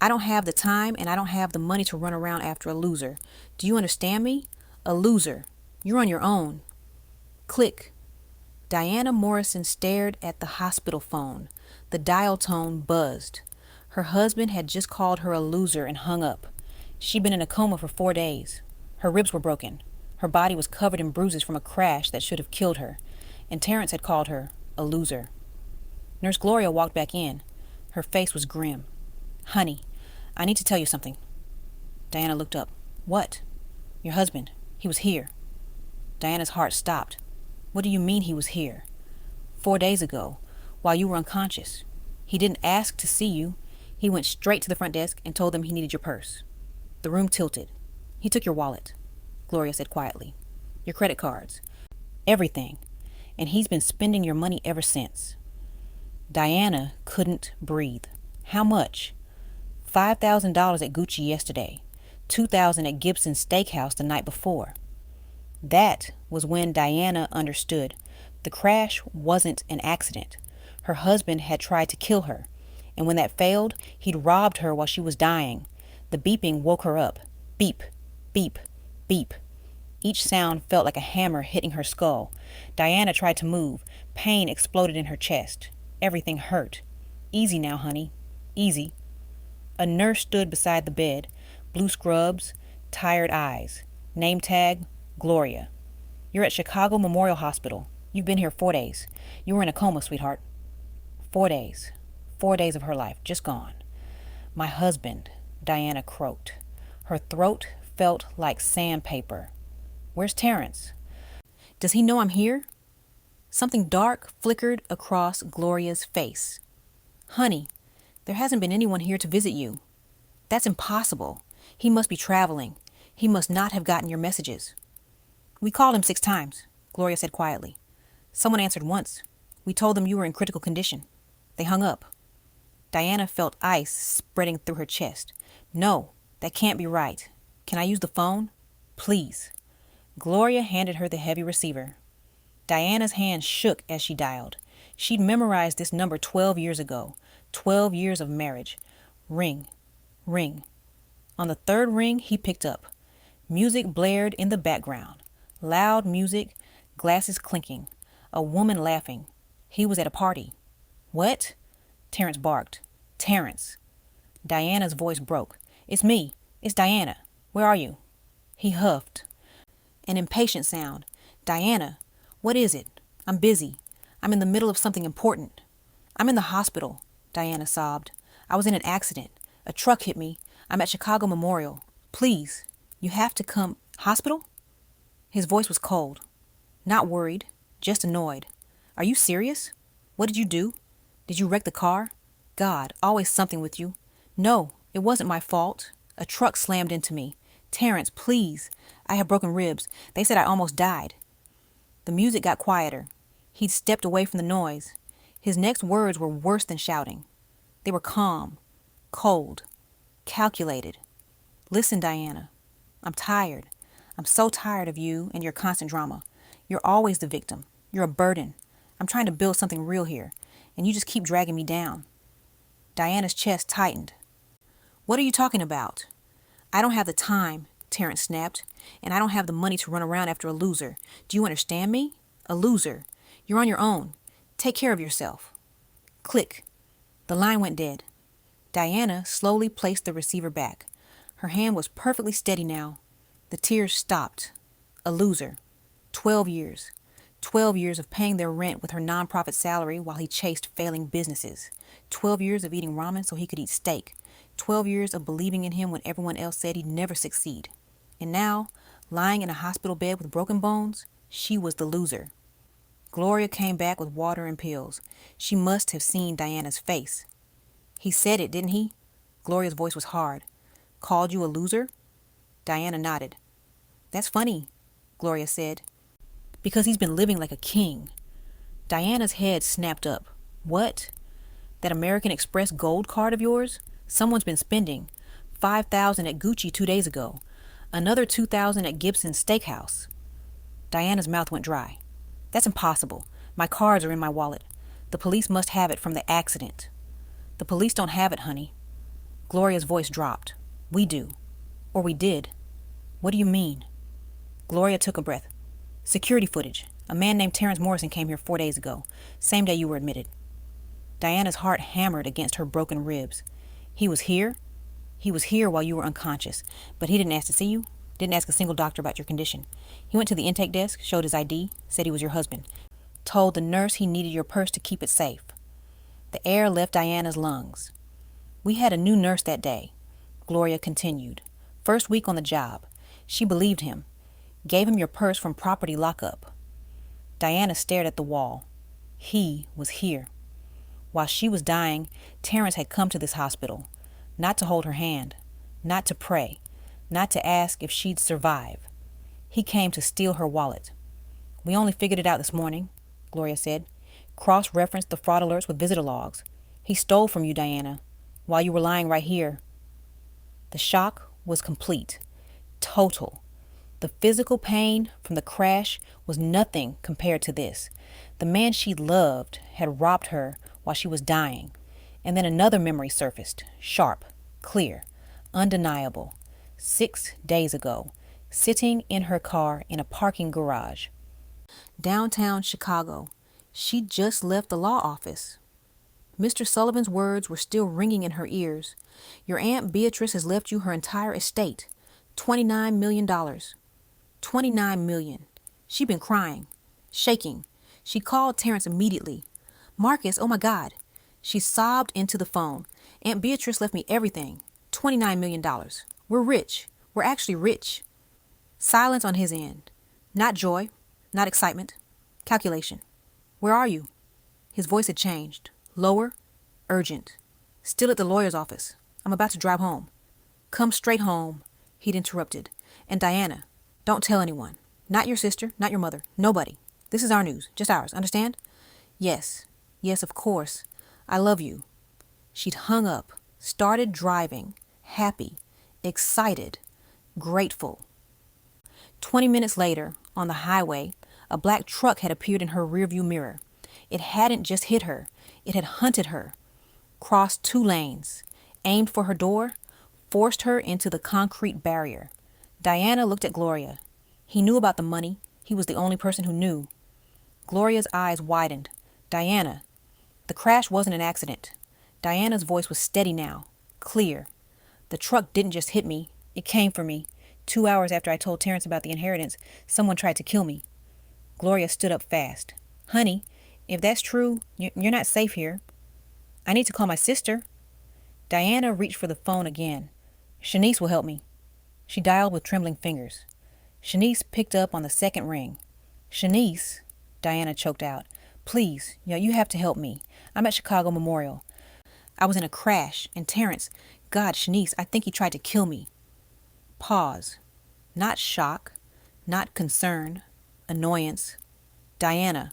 I don't have the time and I don't have the money to run around after a loser. Do you understand me? A loser. You're on your own. Click. Diana Morrison stared at the hospital phone. The dial tone buzzed. Her husband had just called her a loser and hung up. She'd been in a coma for 4 days. Her ribs were broken. Her body was covered in bruises from a crash that should have killed her. And Terrence had called her a loser. Nurse Gloria walked back in. Her face was grim. Honey, I need to tell you something. Diana looked up. What? Your husband. He was here. Diana's heart stopped. What do you mean he was here? 4 days ago, while you were unconscious. He didn't ask to see you. He went straight to the front desk and told them he needed your purse. The room tilted. He took your wallet, Gloria said quietly. Your credit cards. Everything. And he's been spending your money ever since. Diana couldn't breathe. How much? $5,000 at Gucci yesterday. $2,000 at Gibson's Steakhouse the night before. That was when Diana understood. The crash wasn't an accident. Her husband had tried to kill her, and when that failed, he'd robbed her while she was dying. The beeping woke her up. Beep, beep, beep. Each sound felt like a hammer hitting her skull. Diana tried to move. Pain exploded in her chest. Everything hurt. Easy now, honey. Easy. A nurse stood beside the bed. Blue scrubs, tired eyes. Name tag, Gloria. You're at Chicago Memorial Hospital. You've been here 4 days. You were in a coma, sweetheart. 4 days. 4 days of her life, just gone. My husband, Diana croaked. Her throat felt like sandpaper. Where's Terrence? Does he know I'm here? Something dark flickered across Gloria's face. Honey, there hasn't been anyone here to visit you. That's impossible. He must be traveling. He must not have gotten your messages. We called him 6 times, Gloria said quietly. Someone answered once. We told them you were in critical condition. They hung up. Diana felt ice spreading through her chest. No, that can't be right. Can I use the phone? Please. Gloria handed her the heavy receiver. Diana's hand shook as she dialed. She'd memorized this number 12 years ago. 12 years of marriage. Ring. Ring. On the 3rd ring, he picked up. Music blared in the background. Loud music, glasses clinking. A woman laughing. He was at a party. What? Terrence barked. Terrence. Diana's voice broke. It's me. It's Diana. Where are you? He huffed. An impatient sound. Diana, what is it? I'm busy. I'm in the middle of something important. I'm in the hospital, Diana sobbed. I was in an accident. A truck hit me. I'm at Chicago Memorial. Please, you have to come. Hospital? His voice was cold. Not worried, just annoyed. Are you serious? What did you do? Did you wreck the car? God, always something with you. No, it wasn't my fault. A truck slammed into me. Terrence, please. I have broken ribs. They said I almost died. The music got quieter. He'd stepped away from the noise. His next words were worse than shouting. They were calm, cold, calculated. Listen, Diana. I'm tired. I'm so tired of you and your constant drama. You're always the victim. You're a burden. I'm trying to build something real here, and you just keep dragging me down. Diana's chest tightened. What are you talking about? I don't have the time, Terrence snapped, and I don't have the money to run around after a loser. Do you understand me? A loser. You're on your own. Take care of yourself. Click. The line went dead. Diana slowly placed the receiver back. Her hand was perfectly steady now. The tears stopped. A loser. 12 years. 12 years of paying their rent with her nonprofit salary while he chased failing businesses. 12 years of eating ramen so he could eat steak. 12 years of believing in him when everyone else said he'd never succeed. And now, lying in a hospital bed with broken bones, she was the loser. Gloria came back with water and pills. She must have seen Diana's face. He said it, didn't he? Gloria's voice was hard. Called you a loser? Diana nodded. That's funny, Gloria said. Because he's been living like a king. Diana's head snapped up. What? That American Express gold card of yours? Someone's been spending. $5,000 at Gucci 2 days ago. Another $2,000 at Gibson's Steakhouse. Diana's mouth went dry. That's impossible. My cards are in my wallet. The police must have it from the accident. The police don't have it, honey. Gloria's voice dropped. We do. Or we did. What do you mean? Gloria took a breath. Security footage. A man named Terrence Morrison came here 4 days ago. Same day you were admitted. Diana's heart hammered against her broken ribs. He was here? He was here while you were unconscious, but he didn't ask to see you? Didn't ask a single doctor about your condition. He went to the intake desk, showed his ID, said he was your husband. Told the nurse he needed your purse to keep it safe. The air left Diana's lungs. We had a new nurse that day, Gloria continued. First week on the job. She believed him. Gave him your purse from property lockup. Diana stared at the wall. He was here. While she was dying, Terrence had come to this hospital. Not to hold her hand. Not to pray. Not to ask if she'd survive. He came to steal her wallet. We only figured it out this morning, Gloria said. Cross-referenced the fraud alerts with visitor logs. He stole from you, Diana, while you were lying right here. The shock was complete. Total. The physical pain from the crash was nothing compared to this. The man she loved had robbed her while she was dying. And then another memory surfaced, sharp, clear, undeniable. 6 days ago, sitting in her car in a parking garage. Downtown Chicago. She'd just left the law office. Mr. Sullivan's words were still ringing in her ears. Your Aunt Beatrice has left you her entire estate. $29 million. $29 million. She'd been crying, shaking. She called Terrence immediately. Marcus, oh my God. She sobbed into the phone. Aunt Beatrice left me everything. $29 million. We're rich. We're actually rich. Silence on his end. Not joy. Not excitement. Calculation. Where are you? His voice had changed. Lower. Urgent. Still at the lawyer's office. I'm about to drive home. Come straight home, he'd interrupted. And Diana, don't tell anyone. Not your sister, not your mother. Nobody. This is our news. Just ours. Understand? Yes. Yes, of course. I love you. She'd hung up, started driving, happy, excited, grateful. 20 minutes later, on the highway, a black truck had appeared in her rearview mirror. It hadn't just hit her. It had hunted her. Crossed 2 lanes, aimed for her door, forced her into the concrete barrier. Diana looked at Gloria. He knew about the money. He was the only person who knew. Gloria's eyes widened. Diana. The crash wasn't an accident. Diana's voice was steady now, clear. The truck didn't just hit me. It came for me. 2 hours after I told Terrence about the inheritance, someone tried to kill me. Gloria stood up fast. Honey, if that's true, you're not safe here. I need to call my sister. Diana reached for the phone again. Shanice will help me. She dialed with trembling fingers. Shanice picked up on the second ring. Shanice, Diana choked out. Please, you have to help me. I'm at Chicago Memorial. I was in a crash, and Terrence, God, Shanice, I think he tried to kill me. Pause. Not shock, not concern, annoyance. Diana.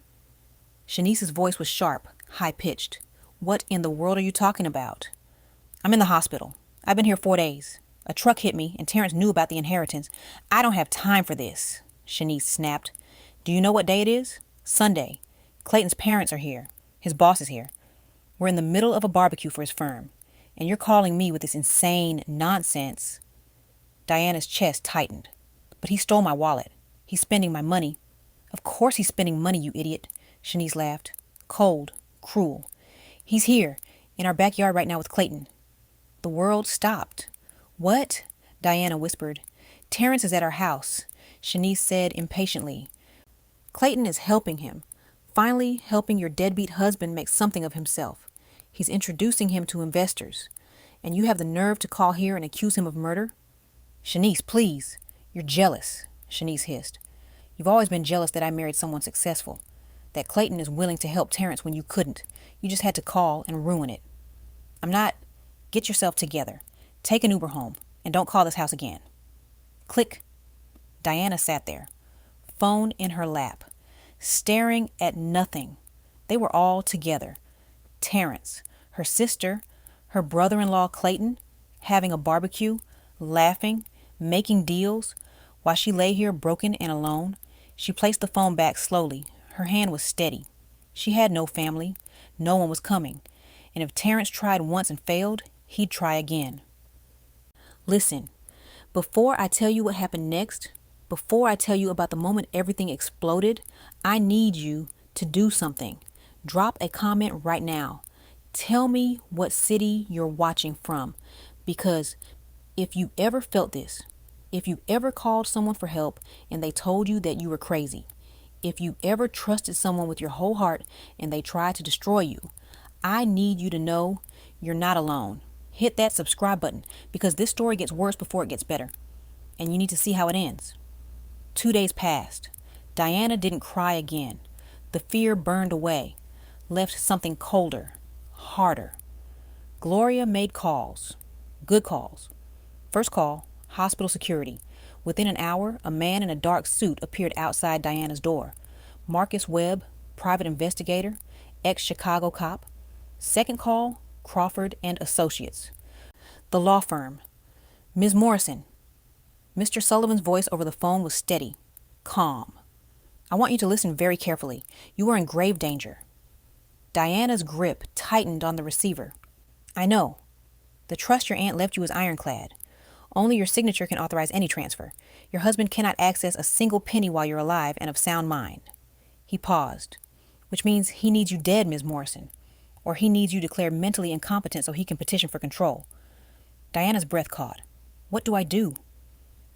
Shanice's voice was sharp, high-pitched. What in the world are you talking about? I'm in the hospital. I've been here 4 days. A truck hit me, and Terrence knew about the inheritance. I don't have time for this, Shanice snapped. Do you know what day it is? Sunday. Clayton's parents are here. His boss is here. We're in the middle of a barbecue for his firm, and you're calling me with this insane nonsense. Diana's chest tightened. But he stole my wallet. He's spending my money. Of course he's spending money, you idiot, Shanice laughed. Cold, cruel. He's here, in our backyard right now with Clayton. The world stopped. What? Diana whispered. Terrence is at our house, Shanice said impatiently. Clayton is helping him. Finally helping your deadbeat husband make something of himself. He's introducing him to investors. And you have the nerve to call here and accuse him of murder? Shanice, please. You're jealous, Shanice hissed. You've always been jealous that I married someone successful. That Clayton is willing to help Terrence when you couldn't. You just had to call and ruin it. I'm not. Get yourself together. Take an Uber home. And don't call this house again. Click. Diana sat there. Phone in her lap. Staring at nothing. They were all together. Terrence, her sister, her brother-in-law Clayton, having a barbecue, laughing, making deals. While she lay here broken and alone, she placed the phone back slowly. Her hand was steady. She had no family. No one was coming. And if Terrence tried once and failed, he'd try again. Listen, before I tell you what happened next, before I tell you about the moment everything exploded, I need you to do something. Drop a comment right now. Tell me what city you're watching from, because if you ever felt this, if you ever called someone for help and they told you that you were crazy, if you ever trusted someone with your whole heart and they tried to destroy you, I need you to know you're not alone. Hit that subscribe button because this story gets worse before it gets better. And you need to see how it ends. 2 days passed. Diana didn't cry again. The fear burned away, left something colder, harder. Gloria made calls. Good calls. First call, hospital security. Within an hour, a man in a dark suit appeared outside Diana's door. Marcus Webb, private investigator, ex-Chicago cop. Second call, Crawford and Associates. The law firm. Ms. Morrison. Mr. Sullivan's voice over the phone was steady, calm. I want you to listen very carefully. You are in grave danger. Diana's grip tightened on the receiver. I know. The trust your aunt left you is ironclad. Only your signature can authorize any transfer. Your husband cannot access a single penny while you're alive and of sound mind. He paused, which means he needs you dead, Ms. Morrison, or he needs you declared mentally incompetent so he can petition for control. Diana's breath caught. What do I do?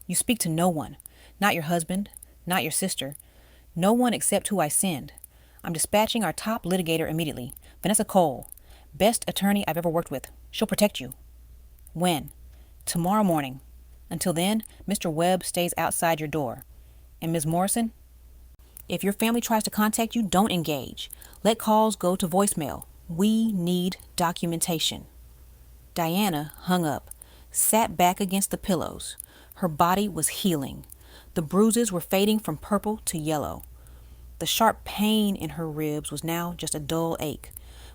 You speak to no one, not your husband, not your sister, no one except who I send. I'm dispatching our top litigator immediately, Vanessa Cole, best attorney I've ever worked with. She'll protect you. When? Tomorrow morning. Until then, Mr. Webb stays outside your door. And Ms. Morrison? If your family tries to contact you, don't engage. Let calls go to voicemail. We need documentation. Diana hung up, sat back against the pillows. Her body was healing. The bruises were fading from purple to yellow. The sharp pain in her ribs was now just a dull ache,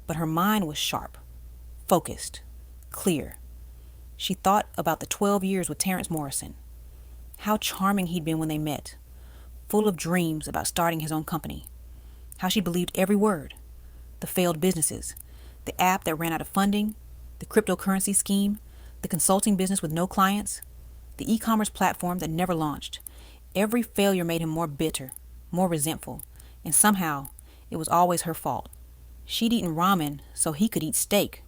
but her mind was sharp, focused, clear. She thought about the 12 years with Terrence Morrison. How charming he'd been when they met, full of dreams about starting his own company. How she believed every word. The failed businesses, the app that ran out of funding, the cryptocurrency scheme, the consulting business with no clients, the e-commerce platform that never launched. Every failure made him more bitter, more resentful, and somehow it was always her fault. She'd eaten ramen so he could eat steak,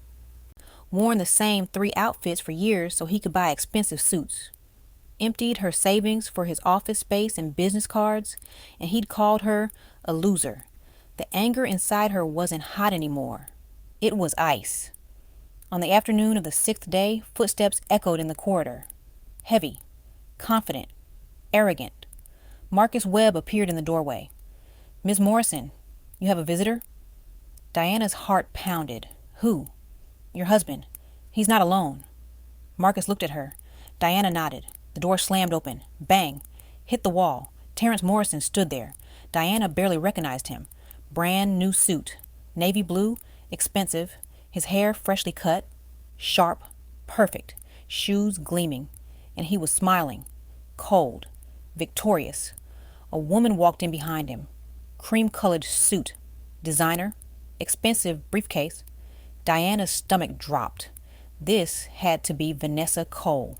worn the same 3 outfits for years so he could buy expensive suits, emptied her savings for his office space and business cards, and he'd called her a loser. The anger inside her wasn't hot anymore. It was ice. On the afternoon of the 6th day, footsteps echoed in the corridor. Heavy, confident, arrogant. Marcus Webb appeared in the doorway. Ms. Morrison, you have a visitor? Diana's heart pounded. Who? Your husband. He's not alone. Marcus looked at her. Diana nodded. The door slammed open. Bang. Hit the wall. Terrence Morrison stood there. Diana barely recognized him. Brand new suit. Navy blue. Expensive. His hair freshly cut. Sharp. Perfect. Shoes gleaming. And he was smiling. Cold. Victorious. A woman walked in behind him. Cream-colored suit. Designer. Expensive briefcase. Diana's stomach dropped. This had to be Vanessa Cole.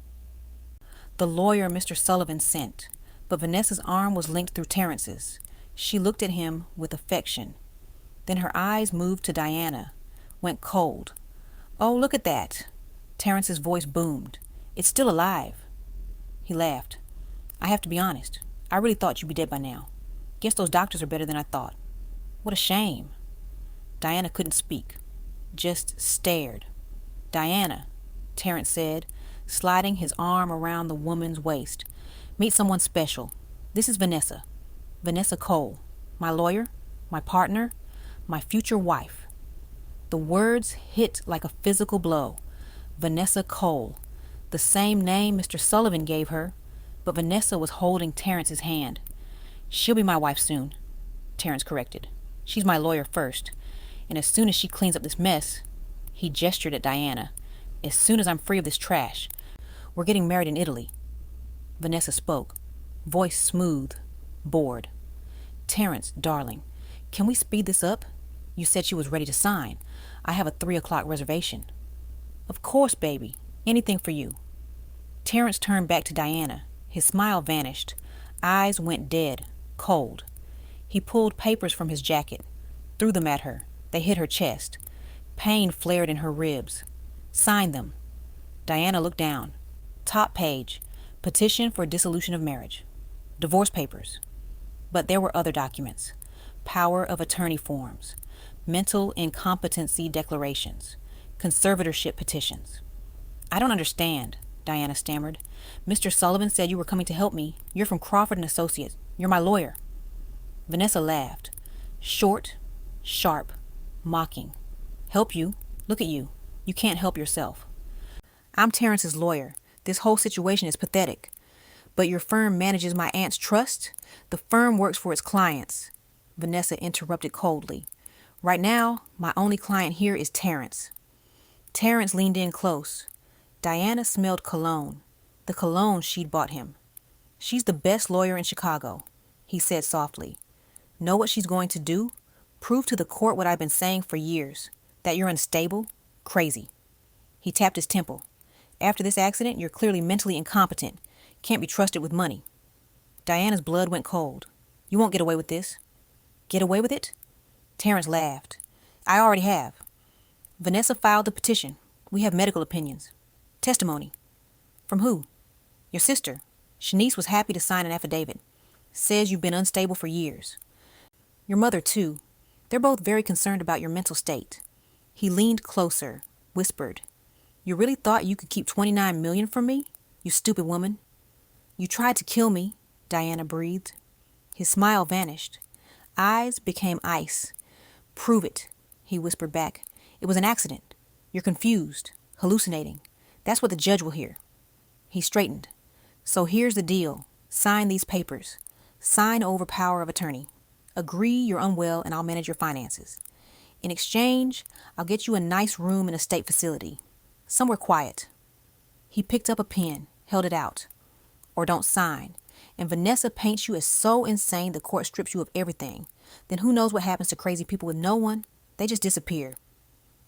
The lawyer Mr. Sullivan sent, but Vanessa's arm was linked through Terrence's. She looked at him with affection. Then her eyes moved to Diana, went cold. Oh, look at that. Terrence's voice boomed. It's still alive. He laughed. I have to be honest. I really thought you'd be dead by now. Guess those doctors are better than I thought. What a shame. Diana couldn't speak, just stared. Diana, Terrence said, sliding his arm around the woman's waist. Meet someone special. This is Vanessa. Vanessa Cole, my lawyer, my partner, my future wife. The words hit like a physical blow. Vanessa Cole, the same name Mr. Sullivan gave her, but Vanessa was holding Terrence's hand. She'll be my wife soon, Terrence corrected. She's my lawyer first, and as soon as she cleans up this mess, he gestured at Diana, as soon as I'm free of this trash, we're getting married in Italy. Vanessa spoke, voice smooth, bored. Terrence, darling, can we speed this up? You said she was ready to sign. I have a 3 o'clock reservation. Of course, baby. Anything for you. Terrence turned back to Diana. His smile vanished. Eyes went dead, cold. He pulled papers from his jacket, threw them at her. They hit her chest. Pain flared in her ribs. Sign them. Diana looked down. Top page. Petition for dissolution of marriage. Divorce papers. But there were other documents. Power of attorney forms. Mental incompetency declarations. Conservatorship petitions. I don't understand, Diana stammered. Mr. Sullivan said you were coming to help me. You're from Crawford and Associates. You're my lawyer. Vanessa laughed. Short, sharp, mocking. Help you? Look at you. You can't help yourself. I'm Terrence's lawyer. This whole situation is pathetic. But your firm manages my aunt's trust? The firm works for its clients. Vanessa interrupted coldly. Right now, my only client here is Terrence. Terrence leaned in close. Diana smelled cologne, the cologne she'd bought him. She's the best lawyer in Chicago, he said softly. Know what she's going to do? Prove to the court what I've been saying for years, that you're unstable, crazy. He tapped his temple. After this accident, you're clearly mentally incompetent. Can't be trusted with money. Diana's blood went cold. You won't get away with this. Get away with it? Terrence laughed. I already have. Vanessa filed the petition. We have medical opinions. Testimony. From who? Your sister. Shanice was happy to sign an affidavit. Says you've been unstable for years. Your mother, too. They're both very concerned about your mental state. He leaned closer, whispered. You really thought you could keep $29 million from me? You stupid woman. You tried to kill me, Diana breathed. His smile vanished. Eyes became ice. Prove it, he whispered back. It was an accident. You're confused, hallucinating. That's what the judge will hear. He straightened. So here's the deal. Sign these papers. Sign over power of attorney. Agree you're unwell and I'll manage your finances. In exchange, I'll get you a nice room in a state facility. Somewhere quiet. He picked up a pen, held it out. Or don't sign. And Vanessa paints you as so insane the court strips you of everything. Then who knows what happens to crazy people with no one? They just disappear.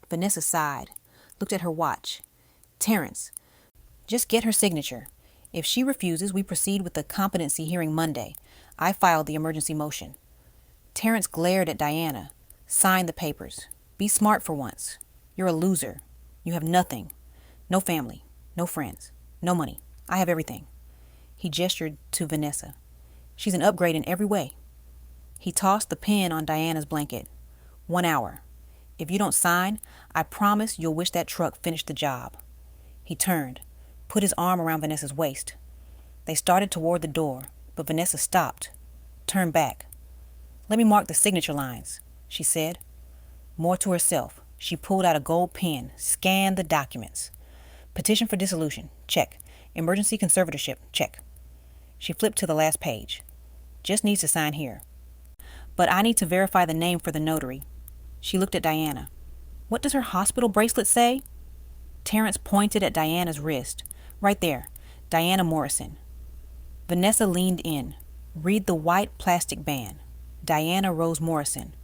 Vanessa sighed, looked at her watch. Terrence, just get her signature. If she refuses, we proceed with the competency hearing Monday. I filed the emergency motion. Terrence glared at Diana. Sign the papers. Be smart for once. You're a loser. You have nothing. No family. No friends. No money. I have everything. He gestured to Vanessa. She's an upgrade in every way. He tossed the pen on Diana's blanket. 1 hour. If you don't sign, I promise you'll wish that truck finished the job. He turned, put his arm around Vanessa's waist. They started toward the door, but Vanessa stopped, turned back. Let me mark the signature lines, she said. More to herself, she pulled out a gold pen, scanned the documents. Petition for dissolution, check. Emergency conservatorship, check. She flipped to the last page. Just needs to sign here. But I need to verify the name for the notary. She looked at Diana. What does her hospital bracelet say? Terrence pointed at Diana's wrist. Right there. Diana Morrison. Vanessa leaned in. Read the white plastic band. Diana Rose Morrison.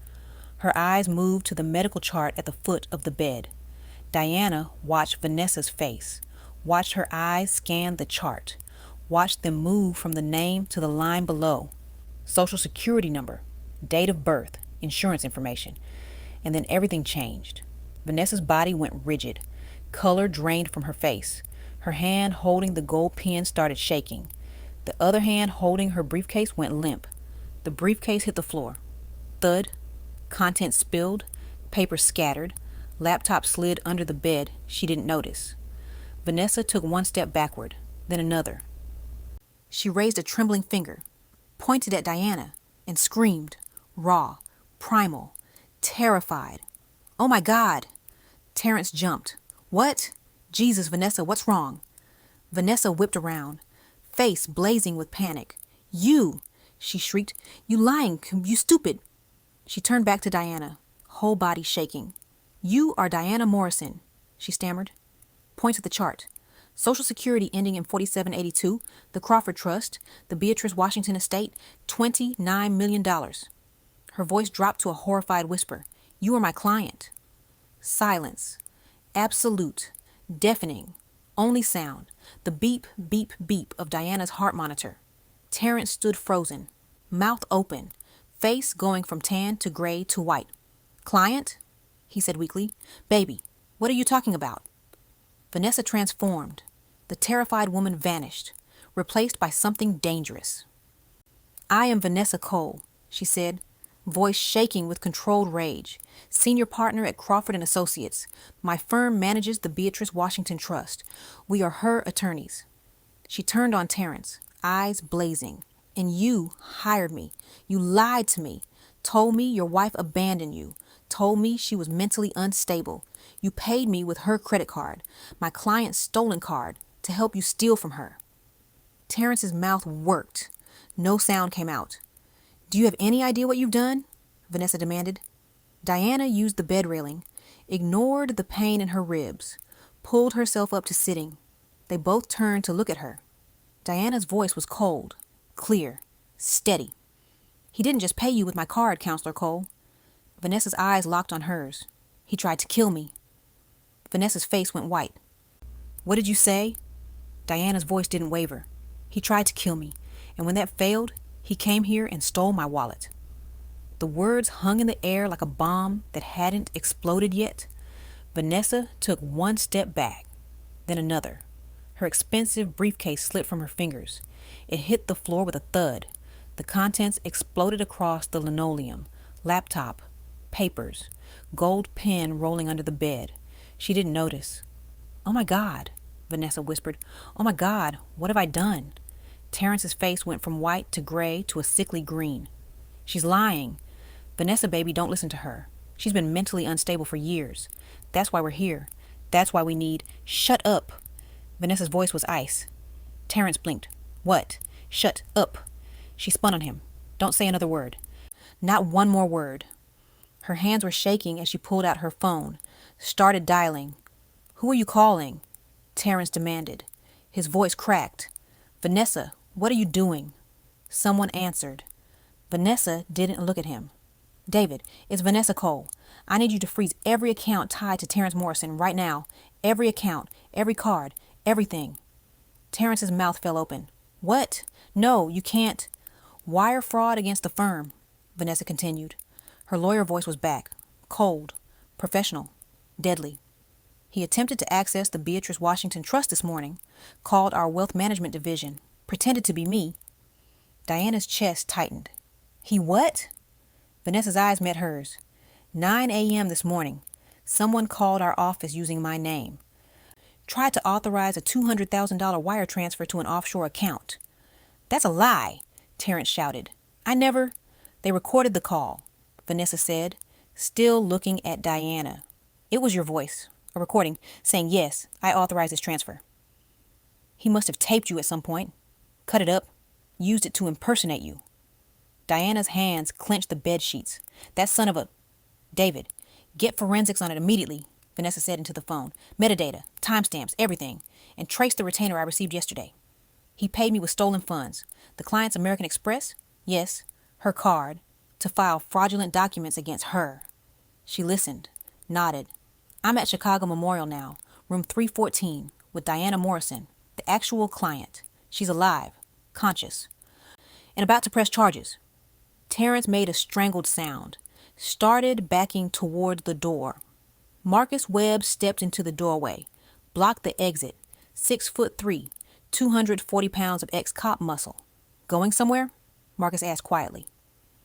Her eyes moved to the medical chart at the foot of the bed. Diana watched Vanessa's face. Watched her eyes scan the chart. Watched them move from the name to the line below. Social Security number. Date of birth. Insurance information. And then everything changed. Vanessa's body went rigid. Color drained from her face. Her hand holding the gold pen started shaking. The other hand holding her briefcase went limp. The briefcase hit the floor. Thud. Contents spilled. Paper scattered. Laptop slid under the bed. She didn't notice. Vanessa took one step backward, then another. She raised a trembling finger, pointed at Diana, and screamed, raw, primal, terrified. Oh my God! Terrence jumped. What? Jesus, Vanessa, what's wrong? Vanessa whipped around, face blazing with panic. You! She shrieked. You lying, you stupid! She turned back to Diana, whole body shaking. You are Diana Morrison, she stammered. Point to the chart. Social Security ending in 4782, the Crawford Trust, the Beatrice Washington Estate, $29 million. Her voice dropped to a horrified whisper. You are my client. Silence. Absolute, Deafening. Only sound. The beep, beep, beep of Diana's heart monitor. Terrence stood frozen, mouth open, face going from tan to gray to white. Client? He said weakly. Baby, what are you talking about? Vanessa transformed. The terrified woman vanished, replaced by something dangerous. I am Vanessa Cole, she said, voice shaking with controlled rage, senior partner at Crawford and Associates. My firm manages the Beatrice Washington Trust. We are her attorneys. She turned on Terrence, eyes blazing. And you hired me. You lied to me. Told me your wife abandoned you. Told me she was mentally unstable. You paid me with her credit card, my client's stolen card, to help you steal from her. Terrence's mouth worked. No sound came out. Do you have any idea what you've done? Vanessa demanded. Diana used the bed railing, ignored the pain in her ribs, pulled herself up to sitting. They both turned to look at her. Diana's voice was cold, clear, steady. He didn't just pay you with my card, Counselor Cole. Vanessa's eyes locked on hers. He tried to kill me. Vanessa's face went white. What did you say? Diana's voice didn't waver. He tried to kill me, and when that failed, he came here and stole my wallet. The words hung in the air like a bomb that hadn't exploded yet. Vanessa took one step back, then another. Her expensive briefcase slipped from her fingers. It hit the floor with a thud. The contents exploded across the linoleum. Laptop, papers, gold pen rolling under the bed. She didn't notice. Oh my God, Vanessa whispered. Oh my God, what have I done? Terrence's face went from white to gray to a sickly green. She's lying. Vanessa, baby, don't listen to her. She's been mentally unstable for years. That's why we're here. That's why we need... Shut up. Vanessa's voice was ice. Terrence blinked. What? Shut up. She spun on him. Don't say another word. Not one more word. Her hands were shaking as she pulled out her phone, started dialing. Who are you calling? Terrence demanded. His voice cracked. Vanessa, what are you doing? Someone answered. Vanessa didn't look at him. David, it's Vanessa Cole. I need you to freeze every account tied to Terrence Morrison right now. Every account, every card, everything. Terrence's mouth fell open. What? No, you can't. Wire fraud against the firm, Vanessa continued. Her lawyer voice was back, cold, professional, deadly. He attempted to access the Beatrice Washington Trust this morning, called our wealth management division, pretended to be me. Diana's chest tightened. He what? Vanessa's eyes met hers. 9 a.m. this morning. Someone called our office using my name. Tried to authorize a $200,000 wire transfer to an offshore account. That's a lie, Terrence shouted. I never... They recorded the call, Vanessa said, still looking at Diana. It was your voice, a recording, saying, yes, I authorize this transfer. He must have taped you at some point, cut it up, used it to impersonate you. Diana's hands clenched the bed sheets. That son of a... David, get forensics on it immediately, Vanessa said into the phone. Metadata, timestamps, everything, and trace the retainer I received yesterday. He paid me with stolen funds. The client's American Express? Yes, her card, to file fraudulent documents against her. She listened, nodded. I'm at Chicago Memorial now, room 314, with Diana Morrison, the actual client. She's alive, conscious, and about to press charges. Terrence made a strangled sound, started backing toward the door. Marcus Webb stepped into the doorway, blocked the exit, 6'3", 240 pounds of ex-cop muscle. Going somewhere? Marcus asked quietly.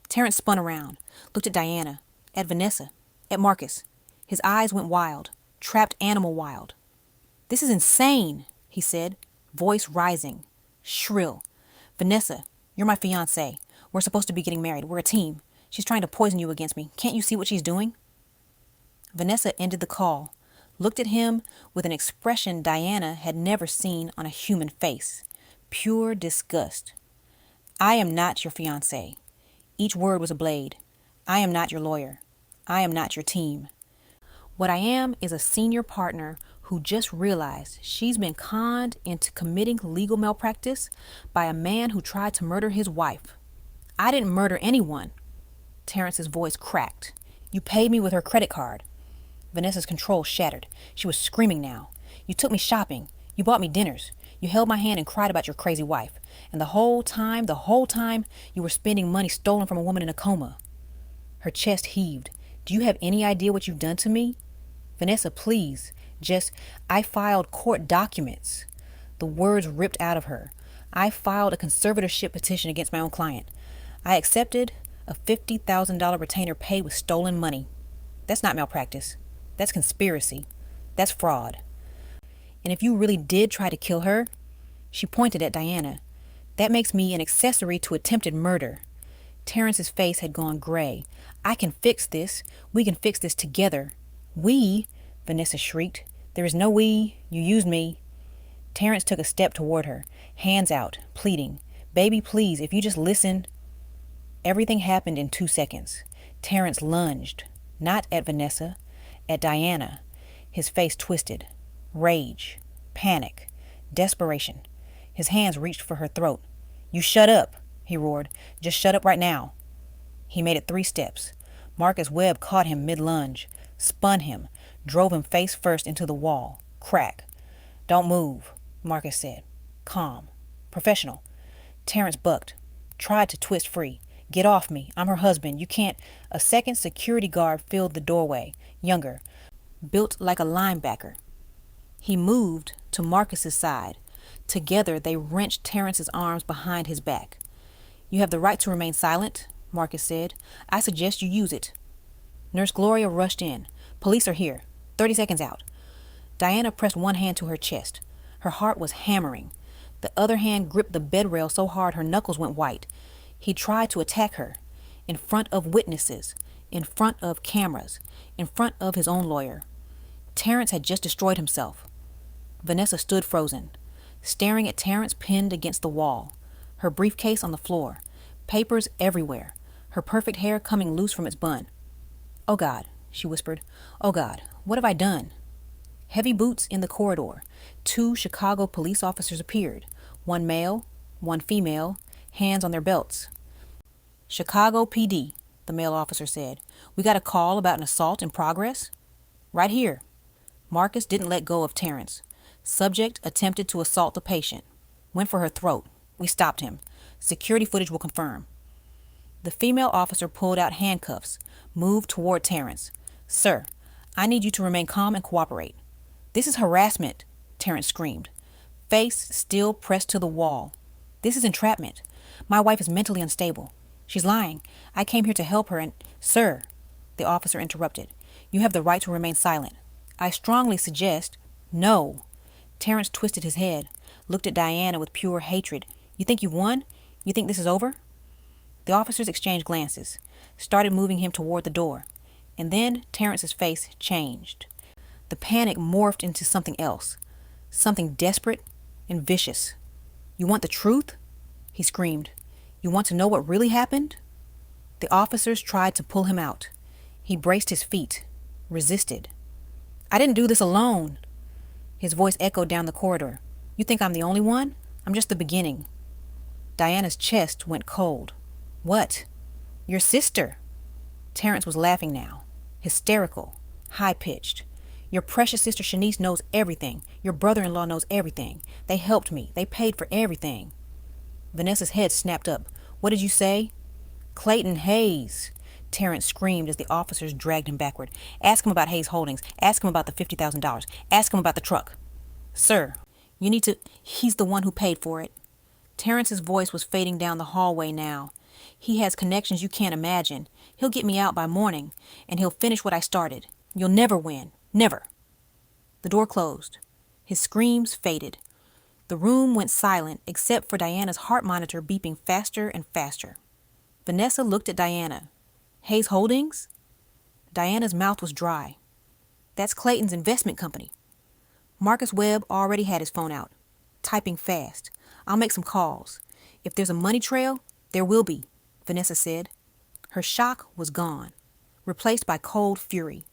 Terrence spun around, looked at Diana, at Vanessa, at Marcus. His eyes went wild, trapped animal wild. This is insane, he said, voice rising, shrill. Vanessa, you're my fiancée. We're supposed to be getting married. We're a team. She's trying to poison you against me. Can't you see what she's doing? Vanessa ended the call, looked at him with an expression Diana had never seen on a human face. Pure disgust. I am not your fiancé. Each word was a blade. I am not your lawyer. I am not your team. What I am is a senior partner who just realized she's been conned into committing legal malpractice by a man who tried to murder his wife. I didn't murder anyone. Terrence's voice cracked. You paid me with her credit card. Vanessa's control shattered. She was screaming now. You took me shopping. You bought me dinners. You held my hand and cried about your crazy wife. And the whole time, you were spending money stolen from a woman in a coma. Her chest heaved. Do you have any idea what you've done to me? Vanessa, please. I filed court documents. The words ripped out of her. I filed a conservatorship petition against my own client. I accepted a $50,000 retainer paid with stolen money. That's not malpractice. That's conspiracy. That's fraud. And if you really did try to kill her, she pointed at Diana, that makes me an accessory to attempted murder. Terrence's face had gone gray. I can fix this. We can fix this together. We? Vanessa shrieked. There is no we. You used me. Terrence took a step toward her, hands out, pleading. Baby, please, if you just listen. Everything happened in 2 seconds. Terrence lunged, not at Vanessa, at Diana. His face twisted. Rage, panic, desperation. His hands reached for her throat. You shut up, he roared. Just shut up right now. He made it 3 steps. Marcus Webb caught him mid-lunge, spun him, drove him face first into the wall. Crack. Don't move, Marcus said. Calm. Professional. Terrence bucked, tried to twist free. Get off me. I'm her husband. You can't. A second security guard filled the doorway, younger, built like a linebacker. He moved to Marcus's side. Together, they wrenched Terrence's arms behind his back. You have the right to remain silent, Marcus said. I suggest you use it. Nurse Gloria rushed in. Police are here. 30 seconds out. Diana pressed one hand to her chest. Her heart was hammering. The other hand gripped the bed rail so hard her knuckles went white. He tried to attack her. In front of witnesses. In front of cameras. In front of his own lawyer. Terrence had just destroyed himself. Vanessa stood frozen, staring at Terrence pinned against the wall, her briefcase on the floor, papers everywhere, her perfect hair coming loose from its bun. Oh God, she whispered. Oh God, what have I done? Heavy boots in the corridor. 2 Chicago police officers appeared, one male, one female, hands on their belts. Chicago PD, the male officer said. We got a call about an assault in progress? Right here. Marcus didn't let go of Terrence. Subject attempted to assault the patient. Went for her throat. We stopped him. Security footage will confirm. The female officer pulled out handcuffs, moved toward Terrence. Sir, I need you to remain calm and cooperate. This is harassment, Terrence screamed, face still pressed to the wall. This is entrapment. My wife is mentally unstable. She's lying. I came here to help her and... Sir, the officer interrupted. You have the right to remain silent. I strongly suggest... No. Terrence twisted his head, looked at Diana with pure hatred. You think you've won? You think this is over? The officers exchanged glances, started moving him toward the door. And then Terrence's face changed. The panic morphed into something else, something desperate and vicious. You want the truth? He screamed. You want to know what really happened? The officers tried to pull him out. He braced his feet, resisted. I didn't do this alone. His voice echoed down the corridor. You think I'm the only one? I'm just the beginning. Diana's chest went cold. What? Your sister. Terrence was laughing now, hysterical, high-pitched. Your precious sister Shanice knows everything. Your brother-in-law knows everything. They helped me. They paid for everything. Vanessa's head snapped up. What did you say? Clayton Hayes. Terrence screamed as the officers dragged him backward. Ask him about Hayes Holdings. Ask him about the $50,000. Ask him about the truck. Sir, you need to... He's the one who paid for it. Terrence's voice was fading down the hallway now. He has connections you can't imagine. He'll get me out by morning, and he'll finish what I started. You'll never win. Never. The door closed. His screams faded. The room went silent except for Diana's heart monitor beeping faster and faster. Vanessa looked at Diana. Hayes Holdings? Diana's mouth was dry. That's Clayton's investment company. Marcus Webb already had his phone out, typing fast. I'll make some calls. If there's a money trail, there will be, Vanessa said. Her shock was gone, replaced by cold fury.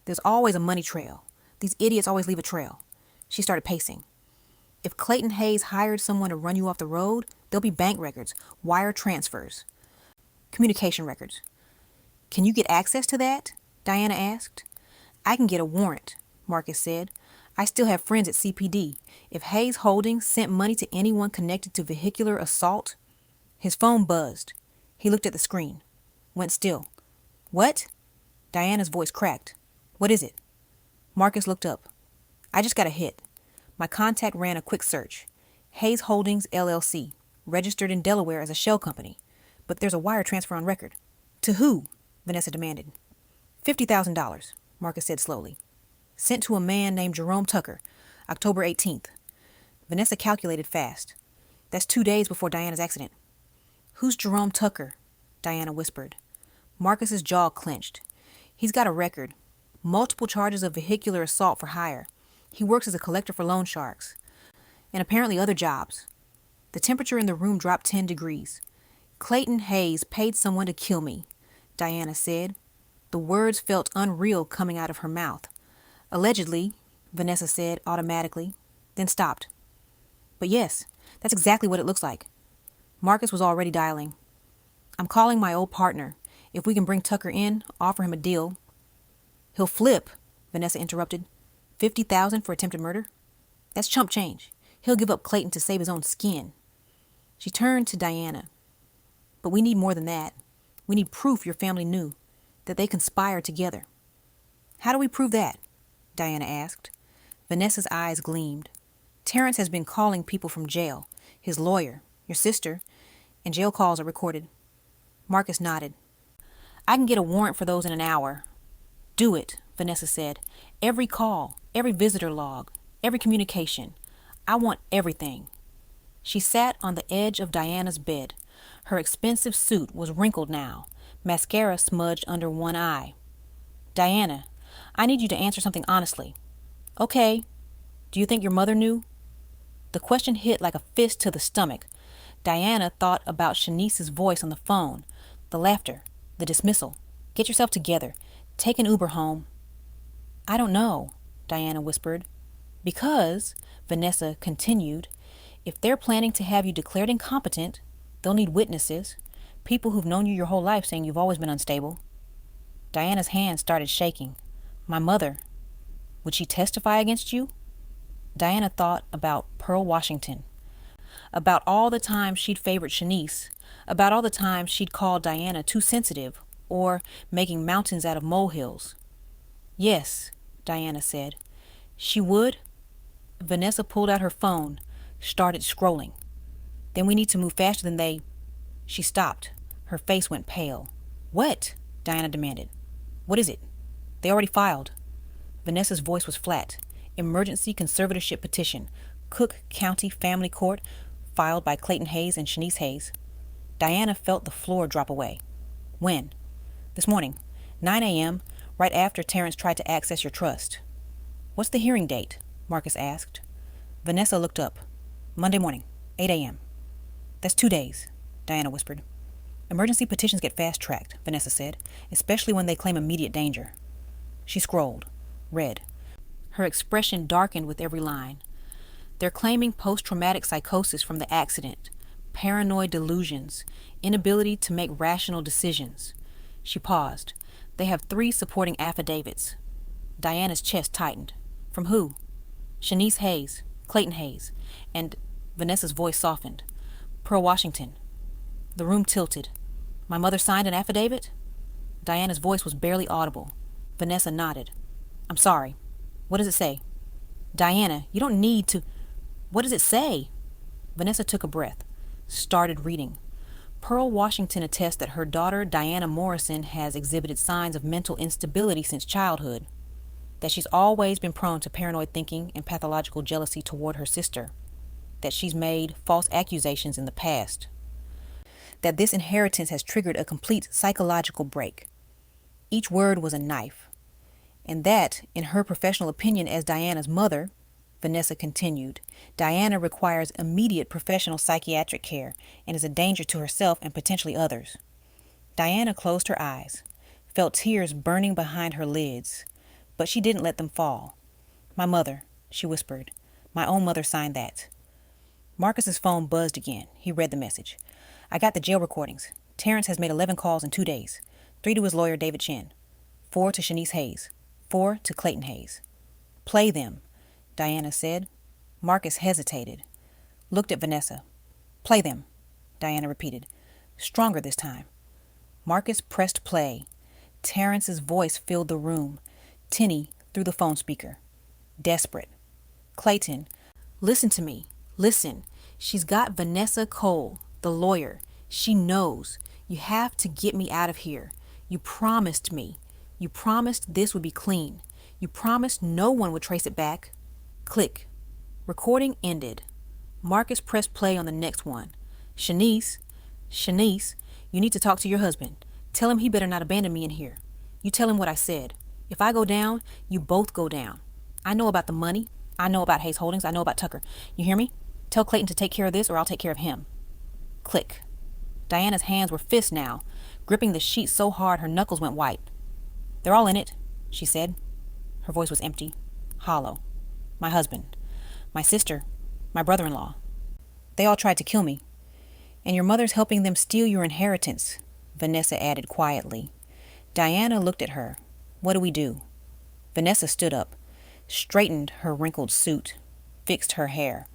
There's always a money trail. These idiots always leave a trail. She started pacing. If Clayton Hayes hired someone to run you off the road, there'll be bank records, wire transfers, communication records. Can you get access to that? Diana asked. I can get a warrant, Marcus said. I still have friends at CPD. If Hayes Holdings sent money to anyone connected to vehicular assault... His phone buzzed. He looked at the screen. Went still. What? Diana's voice cracked. What is it? Marcus looked up. I just got a hit. My contact ran a quick search. Hayes Holdings, LLC, registered in Delaware as a shell company. But there's a wire transfer on record. To who? Vanessa demanded. $50,000, Marcus said slowly. Sent to a man named Jerome Tucker, October 18th. Vanessa calculated fast. That's 2 days before Diana's accident. Who's Jerome Tucker? Diana whispered. Marcus's jaw clenched. He's got a record. Multiple charges of vehicular assault for hire. He works as a collector for loan sharks. And apparently other jobs. The temperature in the room dropped 10 degrees. Clayton Hayes paid someone to kill me, Diana said. The words felt unreal coming out of her mouth. Allegedly, Vanessa said automatically, then stopped. But yes, that's exactly what it looks like. Marcus was already dialing. I'm calling my old partner. If we can bring Tucker in, offer him a deal. He'll flip, Vanessa interrupted. $50,000 for attempted murder? That's chump change. He'll give up Clayton to save his own skin. She turned to Diana. But we need more than that. We need proof your family knew, that they conspired together. How do we prove that? Diana asked. Vanessa's eyes gleamed. Terrence has been calling people from jail, his lawyer, your sister, and jail calls are recorded. Marcus nodded. I can get a warrant for those in an hour. Do it, Vanessa said. Every call, every visitor log, every communication. I want everything. She sat on the edge of Diana's bed. Her expensive suit was wrinkled now, mascara smudged under one eye. Diana, I need you to answer something honestly. Okay. Do you think your mother knew? The question hit like a fist to the stomach. Diana thought about Shanice's voice on the phone, the laughter, the dismissal. Get yourself together. Take an Uber home. I don't know, Diana whispered. Because, Vanessa continued, if they're planning to have you declared incompetent, they'll need witnesses, people who've known you your whole life saying you've always been unstable. Diana's hand started shaking. My mother. Would she testify against you? Diana thought about Pearl Washington, about all the times she'd favored Shanice, about all the times she'd called Diana too sensitive or making mountains out of molehills. Yes, Diana said. She would? Vanessa pulled out her phone, started scrolling. Then we need to move faster than they... She stopped. Her face went pale. What? Diana demanded. What is it? They already filed. Vanessa's voice was flat. Emergency conservatorship petition. Cook County Family Court, filed by Clayton Hayes and Shanice Hayes. Diana felt the floor drop away. When? This morning, 9 a.m., right after Terrence tried to access your trust. What's the hearing date? Marcus asked. Vanessa looked up. Monday morning, 8 a.m. That's 2 days, Diana whispered. Emergency petitions get fast-tracked, Vanessa said, especially when they claim immediate danger. She scrolled, read. Her expression darkened with every line. They're claiming post-traumatic psychosis from the accident, paranoid delusions, inability to make rational decisions. She paused. They have 3 supporting affidavits. Diana's chest tightened. From who? Shanice Hayes, Clayton Hayes, and Vanessa's voice softened. Pearl Washington. The room tilted. My mother signed an affidavit? Diana's voice was barely audible. Vanessa nodded. I'm sorry. What does it say? Diana, you don't need to... What does it say? Vanessa took a breath, started reading. Pearl Washington attests that her daughter, Diana Morrison, has exhibited signs of mental instability since childhood, that she's always been prone to paranoid thinking and pathological jealousy toward her sister, that she's made false accusations in the past, that this inheritance has triggered a complete psychological break. Each word was a knife. And that, in her professional opinion as Diana's mother, Vanessa continued, Diana requires immediate professional psychiatric care and is a danger to herself and potentially others. Diana closed her eyes, felt tears burning behind her lids, but she didn't let them fall. My mother, she whispered. My own mother signed that. Marcus's phone buzzed again. He read the message. I got the jail recordings. Terrence has made 11 calls in 2 days. 3 to his lawyer, David Chen. 4 to Shanice Hayes. 4 to Clayton Hayes. Play them. Diana said. Marcus hesitated, looked at Vanessa. Play them, Diana repeated, stronger this time. Marcus pressed play. Terrence's voice filled the room, tinny through the phone speaker. Desperate. Clayton, listen to me. Listen. She's got Vanessa Cole, the lawyer. She knows. You have to get me out of here. You promised me. You promised this would be clean. You promised no one would trace it back. Click. Recording ended. Marcus pressed play on the next one. Shanice, you need to talk to your husband. Tell him he better not abandon me in here. You tell him what I said. If I go down, you both go down. I know about the money. I know about Hayes Holdings. I know about Tucker. You hear me? Tell Clayton to take care of this or I'll take care of him. Click. Diana's hands were fists now, gripping the sheet so hard her knuckles went white. They're all in it, she said. Her voice was empty, hollow. My husband, my sister, my brother-in-law. They all tried to kill me. And your mother's helping them steal your inheritance, Vanessa added quietly. Diana looked at her. What do we do? Vanessa stood up, straightened her wrinkled suit, fixed her hair.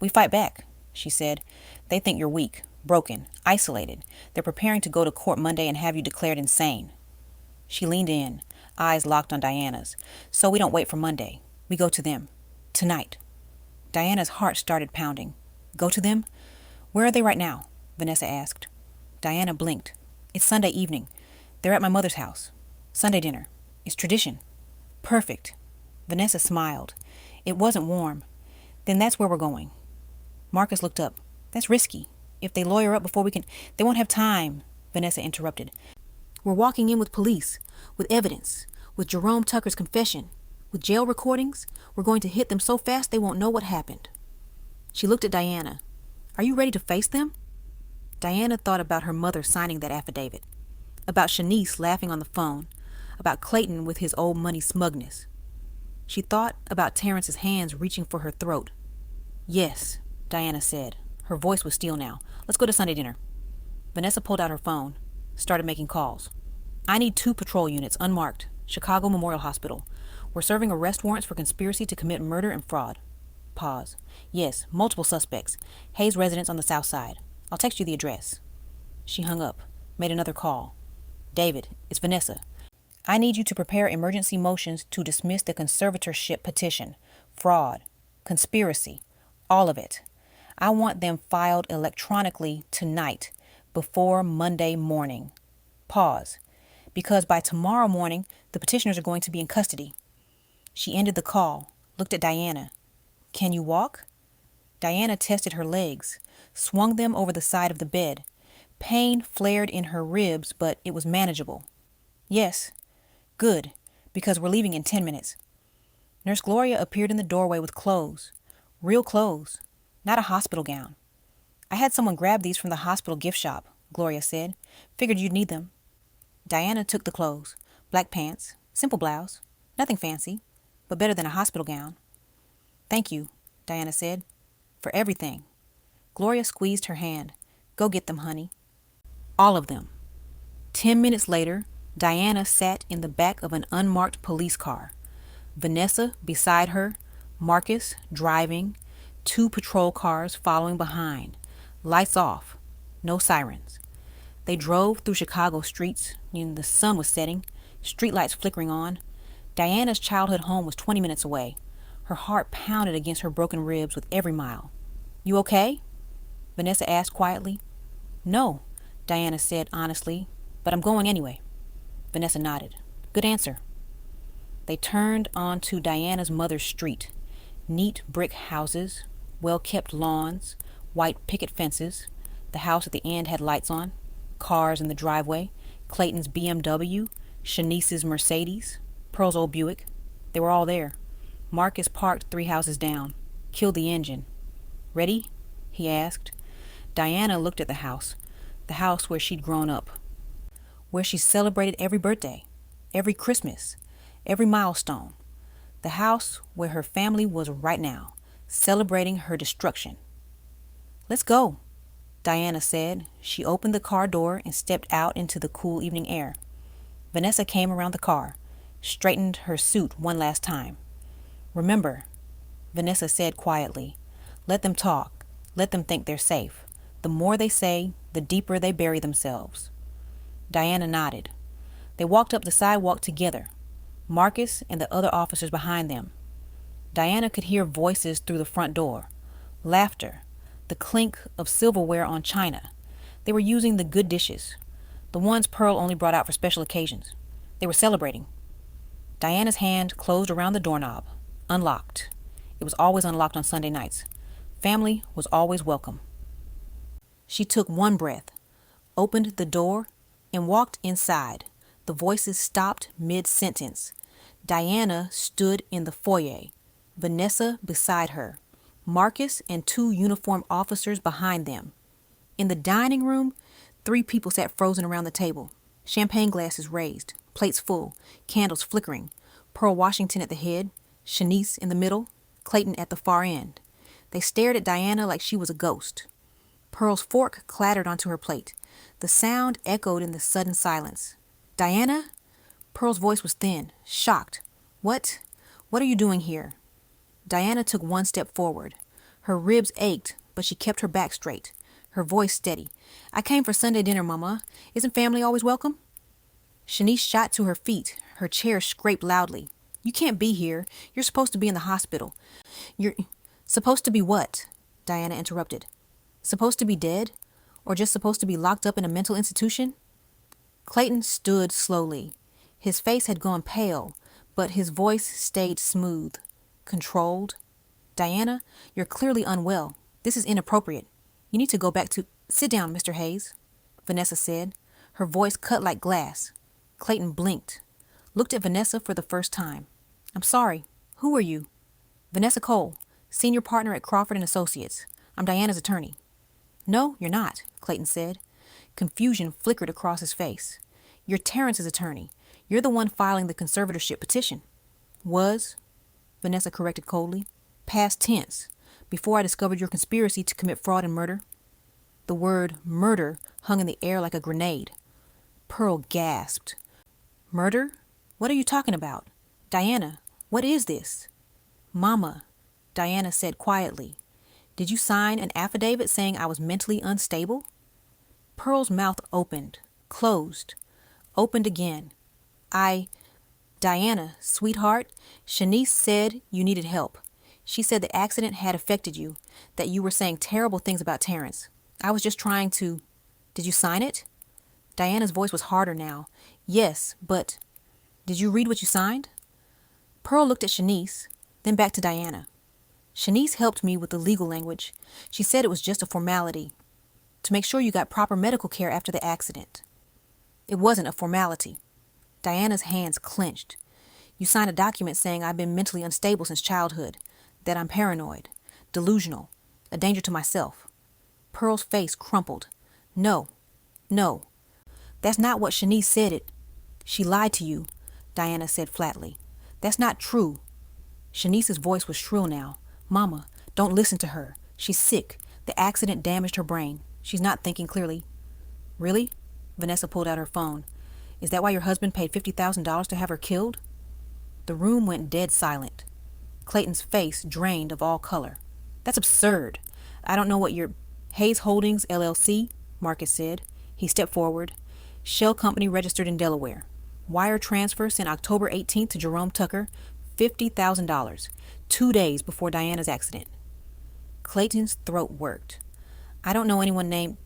We fight back, she said. They think you're weak, broken, isolated. They're preparing to go to court Monday and have you declared insane. She leaned in, eyes locked on Diana's. So we don't wait for Monday. We go to them. Tonight. Diana's heart started pounding. Go to them? Where are they right now? Vanessa asked. Diana blinked. It's Sunday evening. They're at my mother's house. Sunday dinner. It's tradition. Perfect. Vanessa smiled. It wasn't warm. Then that's where we're going. Marcus looked up. That's risky. If they lawyer up before we can... They won't have time, Vanessa interrupted. We're walking in with police, with evidence, with Jerome Tucker's confession, with jail recordings. We're going to hit them so fast they won't know what happened. She looked at Diana. Are you ready to face them? Diana thought about her mother signing that affidavit, about Shanice laughing on the phone, about Clayton with his old money smugness. She thought about Terrence's hands reaching for her throat. Yes, Diana said. Her voice was steel now. Let's go to Sunday dinner. Vanessa pulled out her phone, started making calls. I need 2 patrol units, unmarked. Chicago Memorial Hospital. We're serving arrest warrants for conspiracy to commit murder and fraud. Pause. Yes, multiple suspects. Hayes residence on the south side. I'll text you the address. She hung up, made another call. David, it's Vanessa. I need you to prepare emergency motions to dismiss the conservatorship petition. Fraud. Conspiracy. All of it. I want them filed electronically tonight, before Monday morning. Pause. Because by tomorrow morning, the petitioners are going to be in custody. She ended the call, looked at Diana. Can you walk? Diana tested her legs, swung them over the side of the bed. Pain flared in her ribs, but it was manageable. Yes. Good, because we're leaving in 10 minutes. Nurse Gloria appeared in the doorway with clothes. Real clothes, not a hospital gown. I had someone grab these from the hospital gift shop, Gloria said. Figured you'd need them. Diana took the clothes. Black pants, simple blouse, nothing fancy, but better than a hospital gown. Thank you, Diana said, for everything. Gloria squeezed her hand. Go get them, honey. All of them. 10 minutes later, Diana sat in the back of an unmarked police car. Vanessa beside her, Marcus driving, 2 patrol cars following behind. Lights off. No sirens. They drove through Chicago streets. The sun was setting, streetlights flickering on. Diana's childhood home was 20 minutes away. Her heart pounded against her broken ribs with every mile. You okay? Vanessa asked quietly. No, Diana said honestly, but I'm going anyway. Vanessa nodded. Good answer. They turned onto Diana's mother's street. Neat brick houses, well-kept lawns, white picket fences. The house at the end had lights on. Cars in the driveway. Clayton's BMW, Shanice's Mercedes, Pearl's old Buick. They were all there. Marcus parked 3 houses down. Killed the engine. Ready? He asked. Diana looked at the house where she'd grown up, where she celebrated every birthday, every Christmas, every milestone. The house where her family was right now, celebrating her destruction. Let's go, Diana said. She opened the car door and stepped out into the cool evening air. Vanessa came around the car, straightened her suit one last time. Remember, Vanessa said quietly. Let them talk. Let them think they're safe. The more they say, the deeper they bury themselves. Diana nodded. They walked up the sidewalk together, Marcus and the other officers behind them. Diana could hear voices through the front door. Laughter. The clink of silverware on china. They were using the good dishes, the ones Pearl only brought out for special occasions. They were celebrating. Diana's hand closed around the doorknob, unlocked. It was always unlocked on Sunday nights. Family was always welcome. She took one breath, opened the door, and walked inside. The voices stopped mid-sentence. Diana stood in the foyer, Vanessa beside her, Marcus and 2 uniformed officers behind them. In the dining room, 3 people sat frozen around the table, champagne glasses raised, plates full, candles flickering, Pearl Washington at the head, Shanice in the middle, Clayton at the far end. They stared at Diana like she was a ghost. Pearl's fork clattered onto her plate. The sound echoed in the sudden silence. Diana? Pearl's voice was thin, shocked. What are you doing here? Diana took one step forward. Her ribs ached, but she kept her back straight, her voice steady. I came for Sunday dinner, Mama. Isn't family always welcome? Shanice shot to her feet. Her chair scraped loudly. You can't be here. You're supposed to be in the hospital. You're supposed to be what? Diana interrupted. Supposed to be dead? Or just supposed to be locked up in a mental institution? Clayton stood slowly. His face had gone pale, but his voice stayed smooth, controlled. Diana, you're clearly unwell. This is inappropriate. You need to go back to... Sit down, Mr. Hayes, Vanessa said. Her voice cut like glass. Clayton blinked, looked at Vanessa for the first time. I'm sorry. Who are you? Vanessa Cole, senior partner at Crawford and Associates. I'm Diana's attorney. No, you're not, Clayton said. Confusion flickered across his face. You're Terrence's attorney. You're the one filing the conservatorship petition. Was, Vanessa corrected coldly. Past tense. Before I discovered your conspiracy to commit fraud and murder. The word murder hung in the air like a grenade. Pearl gasped. Murder? What are you talking about? Diana, what is this? Mama, Diana said quietly. Did you sign an affidavit saying I was mentally unstable? Pearl's mouth opened, closed, opened again. Diana, sweetheart, Shanice said you needed help. She said the accident had affected you, that you were saying terrible things about Terrence. I was just trying to... Did you sign it? Diana's voice was harder now. Yes, but... Did you read what you signed? Pearl looked at Shanice, then back to Diana. Shanice helped me with the legal language. She said it was just a formality, to make sure you got proper medical care after the accident. It wasn't a formality. Diana's hands clenched. You signed a document saying I've been mentally unstable since childhood, that I'm paranoid, delusional, a danger to myself. Pearl's face crumpled. No. That's not what Shanice said. She lied to you, Diana said flatly. That's not true. Shanice's voice was shrill now. Mama, don't listen to her. She's sick. The accident damaged her brain. She's not thinking clearly. Really? Vanessa pulled out her phone. Is that why your husband paid $50,000 to have her killed? The room went dead silent. Clayton's face drained of all color. That's absurd. I don't know what your... Hayes Holdings, LLC, Marcus said. He stepped forward. Shell company registered in Delaware. Wire transfer sent October 18th to Jerome Tucker, $50,000, 2 days before Diana's accident. Clayton's throat worked. I don't know anyone named...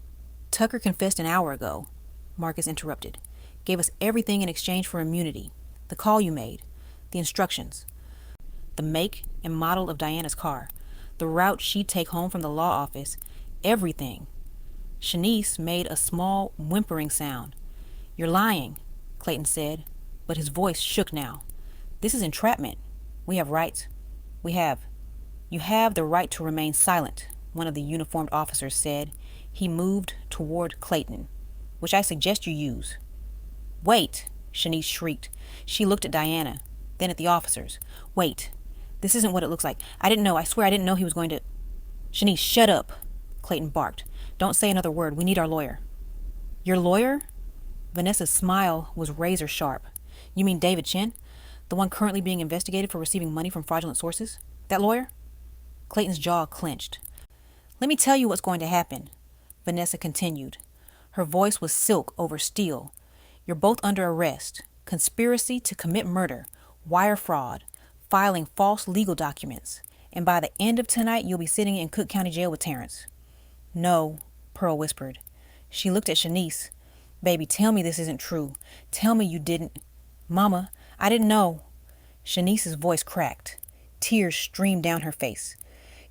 Tucker confessed an hour ago, Marcus interrupted. Gave us everything in exchange for immunity. The call you made. The instructions. The make and model of Diana's car. The route she'd take home from the law office. Everything. Shanice made a small whimpering sound. You're lying, Clayton said, but his voice shook now. This is entrapment. We have rights. You have the right to remain silent, one of the uniformed officers said. He moved toward Clayton, which I suggest you use. Wait, Shanice shrieked. She looked at Diana, then at the officers. Wait, this isn't what it looks like. I swear I didn't know he was going to... Shanice, shut up, Clayton barked. Don't say another word. We need our lawyer. Your lawyer? Vanessa's smile was razor sharp. You mean David Chen? The one currently being investigated for receiving money from fraudulent sources? That lawyer? Clayton's jaw clenched. Let me tell you what's going to happen, Vanessa continued. Her voice was silk over steel. You're both under arrest. Conspiracy to commit murder, wire fraud, filing false legal documents. And by the end of tonight, you'll be sitting in Cook County Jail with Terrence. No, Pearl whispered. She looked at Shanice. Baby, tell me this isn't true. Tell me you didn't. Mama, I didn't know. Shanice's voice cracked. Tears streamed down her face.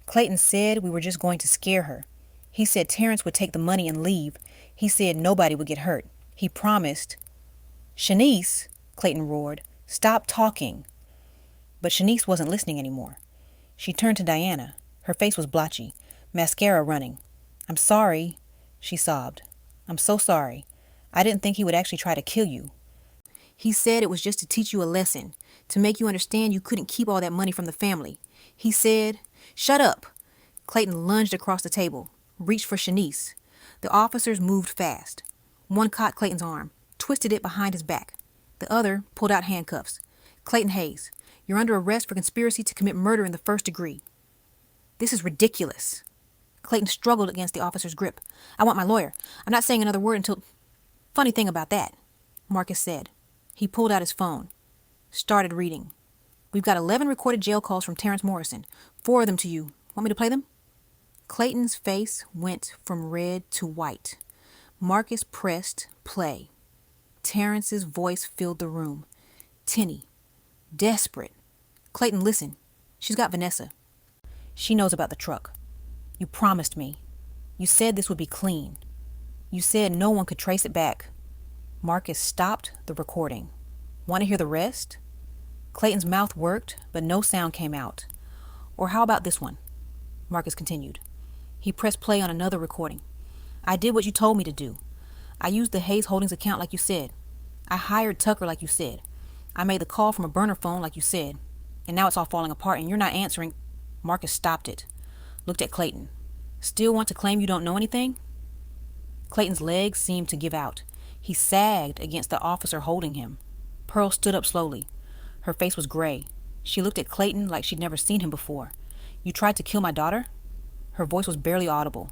Clayton said we were just going to scare her. He said Terrence would take the money and leave. He said nobody would get hurt. He promised. Shanice, Clayton roared, stop talking. But Shanice wasn't listening anymore. She turned to Diana. Her face was blotchy, mascara running. I'm sorry, she sobbed. I'm so sorry. I didn't think he would actually try to kill you. He said it was just to teach you a lesson, to make you understand you couldn't keep all that money from the family. He said, shut up. Clayton lunged across the table, reached for Shanice. The officers moved fast. One caught Clayton's arm, twisted it behind his back. The other pulled out handcuffs. Clayton Hayes, you're under arrest for conspiracy to commit murder in the first degree. This is ridiculous. Clayton struggled against the officer's grip. I want my lawyer. I'm not saying another word until... Funny thing about that, Marcus said. He pulled out his phone, started reading. We've got 11 recorded jail calls from Terrence Morrison. 4 of them to you. Want me to play them? Clayton's face went from red to white. Marcus pressed play. Terrence's voice filled the room. Tinny. Desperate. Clayton, listen. She's got Vanessa. She knows about the truck. You promised me. You said this would be clean. You said no one could trace it back. Marcus stopped the recording. Want to hear the rest? Clayton's mouth worked, but no sound came out. Or how about this one? Marcus continued. He pressed play on another recording. I did what you told me to do. I used the Hayes Holdings account like you said. I hired Tucker like you said. I made the call from a burner phone like you said. And now it's all falling apart and you're not answering. Marcus stopped it. Looked at Clayton. Still want to claim you don't know anything? Clayton's legs seemed to give out. He sagged against the officer holding him. Pearl stood up slowly. Her face was gray. She looked at Clayton like she'd never seen him before. You tried to kill my daughter? Her voice was barely audible.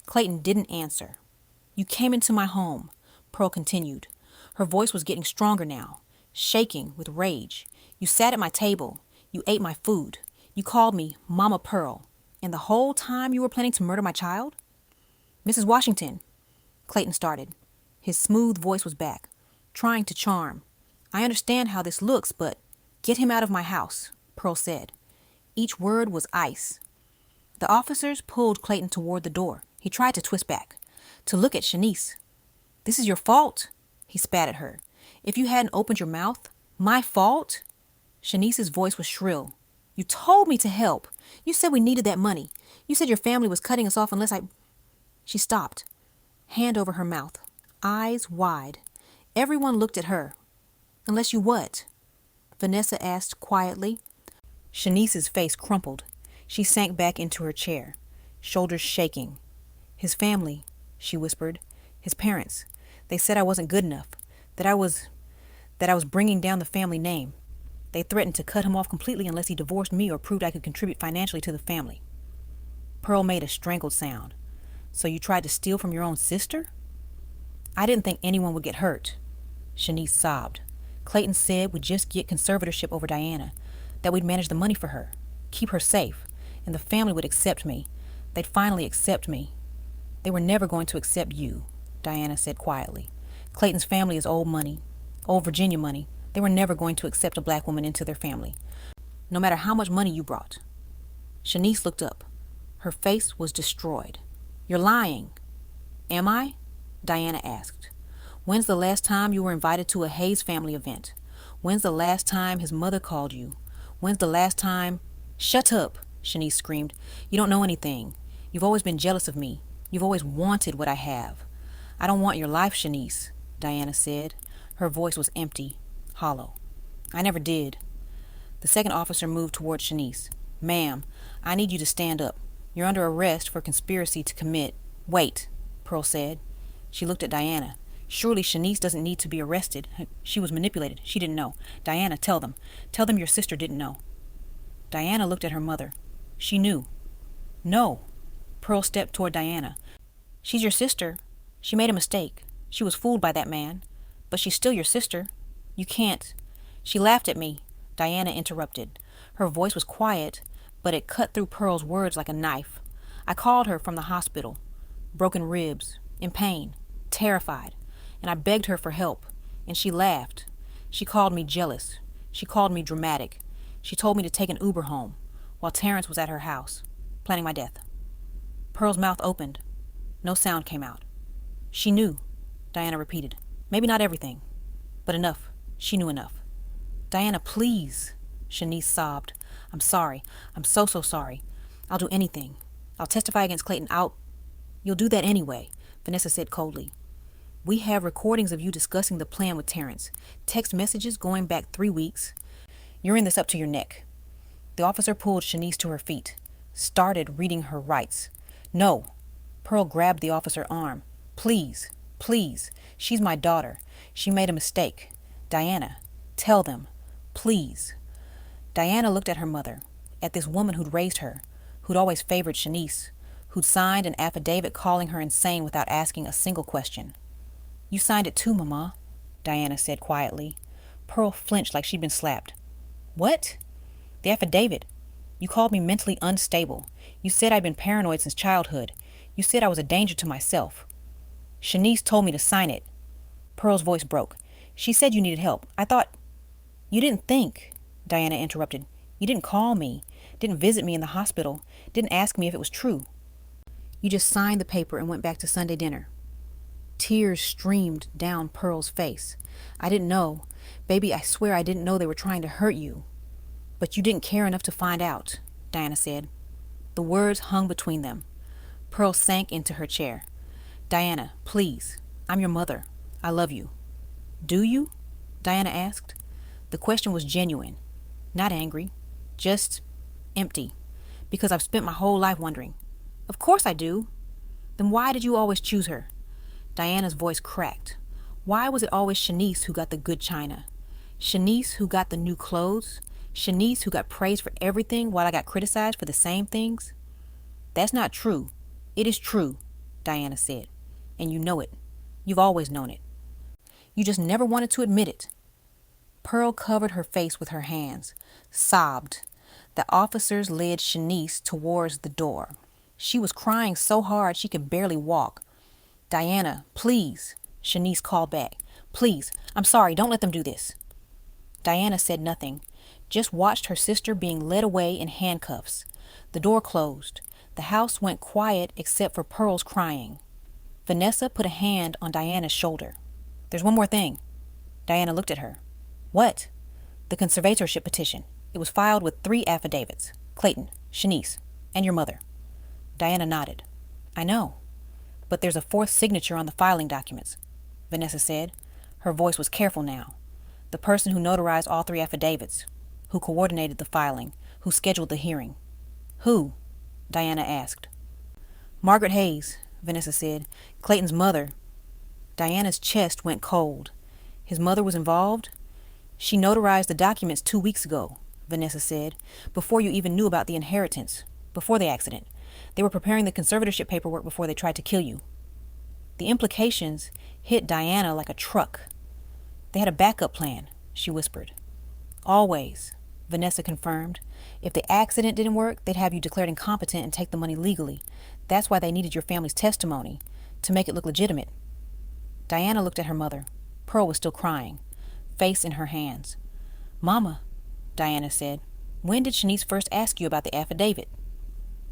Clayton didn't answer. You came into my home, Pearl continued. Her voice was getting stronger now, shaking with rage. You sat at my table. You ate my food. You called me Mama Pearl. And the whole time you were planning to murder my child? Mrs. Washington, Clayton started. His smooth voice was back, trying to charm. I understand how this looks, but get him out of my house, Pearl said. Each word was ice. The officers pulled Clayton toward the door. He tried to twist back, to look at Shanice. This is your fault, he spat at her. If you hadn't opened your mouth, my fault? Shanice's voice was shrill. You told me to help. You said we needed that money. You said your family was cutting us off unless I... She stopped, hand over her mouth, eyes wide. Everyone looked at her. Unless you what? Vanessa asked quietly. Shanice's face crumpled. She sank back into her chair, shoulders shaking. His family, she whispered. His parents. They said I wasn't good enough, that I was bringing down the family name. They threatened to cut him off completely unless he divorced me or proved I could contribute financially to the family. Pearl made a strangled sound. So you tried to steal from your own sister? I didn't think anyone would get hurt. Shanice sobbed. Clayton said we'd just get conservatorship over Diana, that we'd manage the money for her, keep her safe, and the family would accept me. They'd finally accept me. They were never going to accept you, Diana said quietly. Clayton's family is old money, old Virginia money. They were never going to accept a black woman into their family, no matter how much money you brought. Shanice looked up. Her face was destroyed. You're lying. Am I? Diana asked. When's the last time you were invited to a Hayes family event? When's the last time his mother called you? When's the last time... Shut up, Shanice screamed. You don't know anything. You've always been jealous of me. You've always wanted what I have. I don't want your life, Shanice, Diana said. Her voice was empty, hollow. I never did. The second officer moved toward Shanice. Ma'am, I need you to stand up. You're under arrest for conspiracy to commit... Wait, Pearl said. She looked at Diana. Surely Shanice doesn't need to be arrested. She was manipulated. She didn't know. Diana, tell them. Tell them your sister didn't know. Diana looked at her mother. She knew. No. Pearl stepped toward Diana. She's your sister. She made a mistake. She was fooled by that man. But she's still your sister. You can't. She laughed at me, Diana interrupted. Her voice was quiet, but it cut through Pearl's words like a knife. I called her from the hospital. Broken ribs, in pain, terrified. And I begged her for help. And she laughed. She called me jealous. She called me dramatic. She told me to take an Uber home, while Terrence was at her house, planning my death. Pearl's mouth opened. No sound came out. She knew, Diana repeated. Maybe not everything, but enough. She knew enough. Diana, please, Shanice sobbed. I'm sorry. I'm so sorry. I'll do anything. I'll testify against Clayton. You'll do that anyway, Vanessa said coldly. We have recordings of you discussing the plan with Terrence. Text messages going back 3 weeks. You're in this up to your neck. The officer pulled Shanice to her feet, started reading her rights. No. Pearl grabbed the officer's arm. Please, please. She's my daughter. She made a mistake. Diana, tell them. Please. Diana looked at her mother, at this woman who'd raised her, who'd always favored Shanice, who'd signed an affidavit calling her insane without asking a single question. You signed it too, Mama, Diana said quietly. Pearl flinched like she'd been slapped. What? The affidavit. You called me mentally unstable. You said I'd been paranoid since childhood. You said I was a danger to myself. Shanice told me to sign it. Pearl's voice broke. She said you needed help. I thought... You didn't think, Diana interrupted. You didn't call me, didn't visit me in the hospital, didn't ask me if it was true. You just signed the paper and went back to Sunday dinner. Tears streamed down Pearl's face. I didn't know. Baby, I swear I didn't know they were trying to hurt you. But you didn't care enough to find out, Diana said. The words hung between them. Pearl sank into her chair. Diana, please. I'm your mother. I love you. Do you? Diana asked. The question was genuine. Not angry. Just empty. Because I've spent my whole life wondering. Of course I do. Then why did you always choose her? Diana's voice cracked. Why was it always Shanice who got the good china? Shanice who got the new clothes? Shanice who got praised for everything while I got criticized for the same things? That's not true. It is true, Diana said. And you know it. You've always known it. You just never wanted to admit it. Pearl covered her face with her hands, sobbed. The officers led Shanice towards the door. She was crying so hard she could barely walk. Diana, please, Shanice called back. Please, I'm sorry, don't let them do this. Diana said nothing, just watched her sister being led away in handcuffs. The door closed. The house went quiet except for Pearl's crying. Vanessa put a hand on Diana's shoulder. There's one more thing. Diana looked at her. What? The conservatorship petition. It was filed with 3 affidavits. Clayton, Shanice, and your mother. Diana nodded. I know. But there's a 4th signature on the filing documents, Vanessa said. Her voice was careful now. The person who notarized all 3 affidavits, who coordinated the filing, who scheduled the hearing. Who? Diana asked. Margaret Hayes, Vanessa said. Clayton's mother. Diana's chest went cold. His mother was involved? She notarized the documents 2 weeks ago, Vanessa said, before you even knew about the inheritance, before the accident. They were preparing the conservatorship paperwork before they tried to kill you. The implications hit Diana like a truck. They had a backup plan, she whispered. Always, Vanessa confirmed. If the accident didn't work, they'd have you declared incompetent and take the money legally. That's why they needed your family's testimony, to make it look legitimate. Diana looked at her mother. Pearl was still crying, face in her hands. Mama, Diana said, when did Shanice first ask you about the affidavit?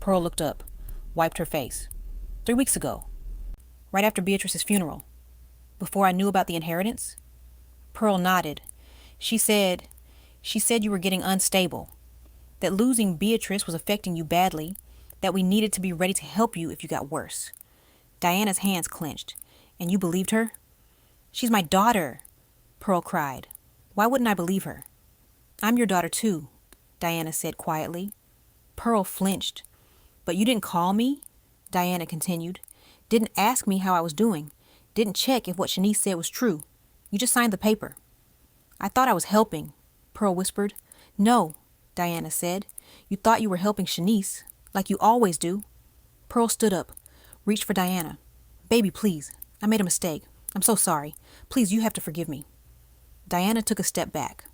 Pearl looked up, wiped her face. 3 weeks ago, right after Beatrice's funeral, before I knew about the inheritance. Pearl nodded. She said you were getting unstable, that losing Beatrice was affecting you badly, that we needed to be ready to help you if you got worse. Diana's hands clenched. And you believed her? She's my daughter, Pearl cried. Why wouldn't I believe her? I'm your daughter too, Diana said quietly. Pearl flinched. But you didn't call me, Diana continued. Didn't ask me how I was doing. Didn't check if what Shanice said was true. You just signed the paper. I thought I was helping, Pearl whispered. No, Diana said. You thought you were helping Shanice. Like you always do. Pearl stood up, reached for Diana. Baby, please. I made a mistake. I'm so sorry. Please, you have to forgive me. Diana took a step back,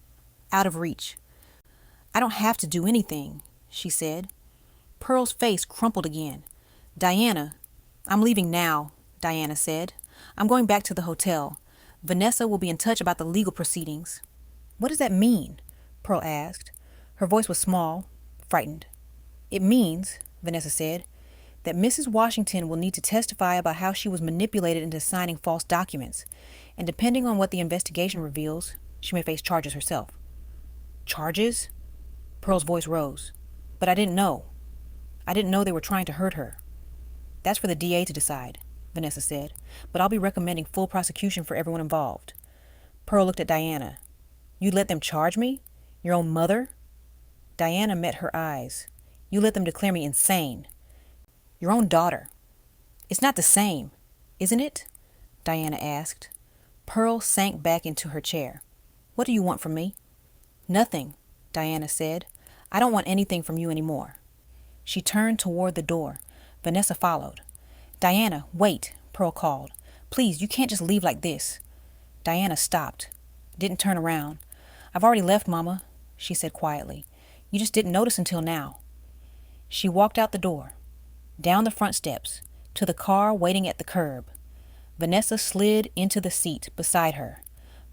out of reach. I don't have to do anything, she said. Pearl's face crumpled again. Diana, I'm leaving now, Diana said. I'm going back to the hotel. Vanessa will be in touch about the legal proceedings. What does that mean? Pearl asked. Her voice was small, frightened. It means, Vanessa said, that Mrs. Washington will need to testify about how she was manipulated into signing false documents, and depending on what the investigation reveals, she may face charges herself. Charges? Pearl's voice rose. But I didn't know. I didn't know they were trying to hurt her. That's for the DA to decide, Vanessa said, but I'll be recommending full prosecution for everyone involved. Pearl looked at Diana. You'd let them charge me? Your own mother? Diana met her eyes. You let them declare me insane. Your own daughter. It's not the same, isn't it? Diana asked. Pearl sank back into her chair. What do you want from me? Nothing, Diana said. I don't want anything from you anymore. She turned toward the door. Vanessa followed. Diana, wait, Pearl called. Please, you can't just leave like this. Diana stopped, didn't turn around. I've already left, Mama, she said quietly. You just didn't notice until now. She walked out the door, down the front steps, to the car waiting at the curb. Vanessa slid into the seat beside her.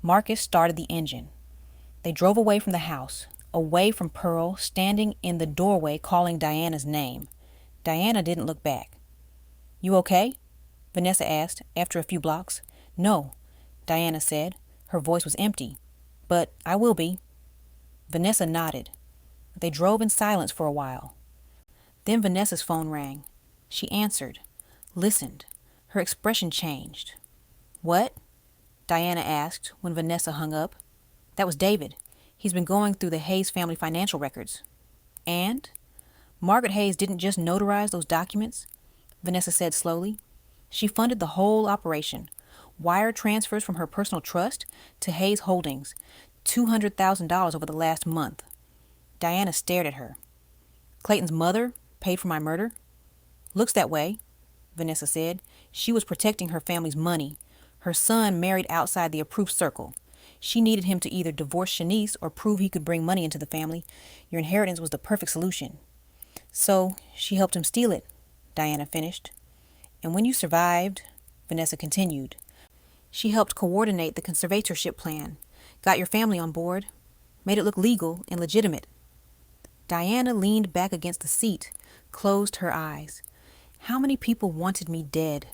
Marcus started the engine. They drove away from the house, away from Pearl standing in the doorway calling Diana's name. Diana didn't look back. You okay? Vanessa asked after a few blocks. No, Diana said. Her voice was empty. But I will be. Vanessa nodded. They drove in silence for a while. Then Vanessa's phone rang. She answered, listened. Her expression changed. What? Diana asked when Vanessa hung up. That was David. He's been going through the Hayes family financial records. And? Margaret Hayes didn't just notarize those documents, Vanessa said slowly. She funded the whole operation. Wire transfers from her personal trust to Hayes Holdings, $200,000 over the last month. Diana stared at her. Clayton's mother paid for my murder? Looks that way, Vanessa said. She was protecting her family's money. Her son married outside the approved circle. She needed him to either divorce Shanice or prove he could bring money into the family. Your inheritance was the perfect solution. So she helped him steal it, Diana finished. And when you survived, Vanessa continued, she helped coordinate the conservatorship plan, got your family on board, made it look legal and legitimate. Diana leaned back against the seat, closed her eyes. How many people wanted me dead?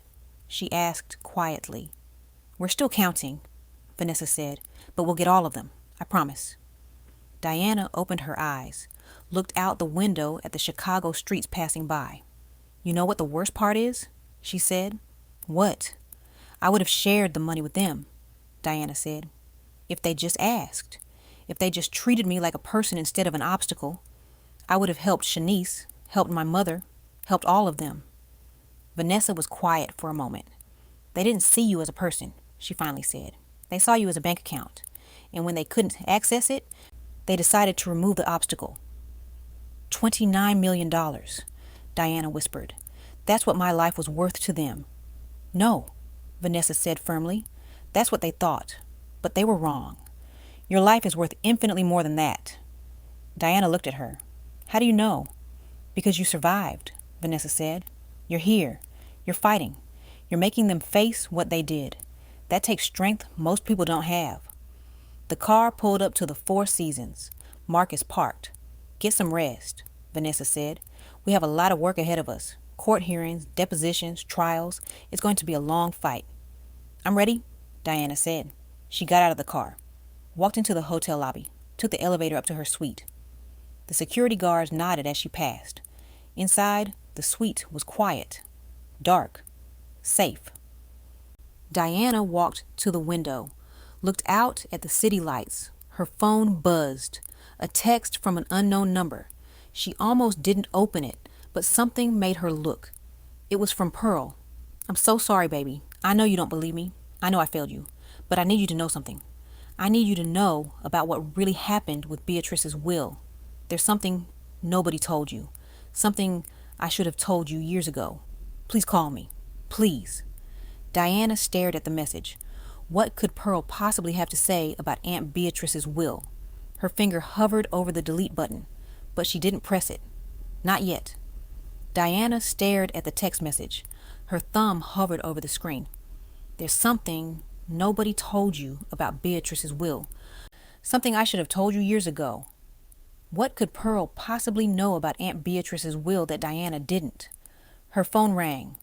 She asked quietly. We're still counting, Vanessa said, but we'll get all of them, I promise. Diana opened her eyes, looked out the window at the Chicago streets passing by. You know what the worst part is? She said. What? I would have shared the money with them, Diana said. If they just asked. If they just treated me like a person instead of an obstacle. I would have helped Shanice, helped my mother, helped all of them. Vanessa was quiet for a moment. They didn't see you as a person, she finally said. They saw you as a bank account. And when they couldn't access it, they decided to remove the obstacle. $29 million, Diana whispered. That's what my life was worth to them. No, Vanessa said firmly. That's what they thought. But they were wrong. Your life is worth infinitely more than that. Diana looked at her. How do you know? Because you survived, Vanessa said. You're here. You're fighting. You're making them face what they did. That takes strength most people don't have. The car pulled up to the Four Seasons. Marcus parked. Get some rest, Vanessa said. We have a lot of work ahead of us. Court hearings, depositions, trials. It's going to be a long fight. I'm ready, Diana said. She got out of the car, walked into the hotel lobby, took the elevator up to her suite. The security guards nodded as she passed. Inside, the suite was quiet, dark, safe. Diana walked to the window, looked out at the city lights. Her phone buzzed. A text from an unknown number. She almost didn't open it, but something made her look. It was from Pearl. I'm so sorry, baby. I know you don't believe me. I know I failed you. But I need you to know something. I need you to know about what really happened with Beatrice's will. There's something nobody told you. Something I should have told you years ago. Please call me. Please. Diana stared at the message. What could Pearl possibly have to say about Aunt Beatrice's will? Her finger hovered over the delete button, but she didn't press it. Not yet. Diana stared at the text message. Her thumb hovered over the screen. There's something nobody told you about Beatrice's will. Something I should have told you years ago. What could Pearl possibly know about Aunt Beatrice's will that Diana didn't? Her phone rang.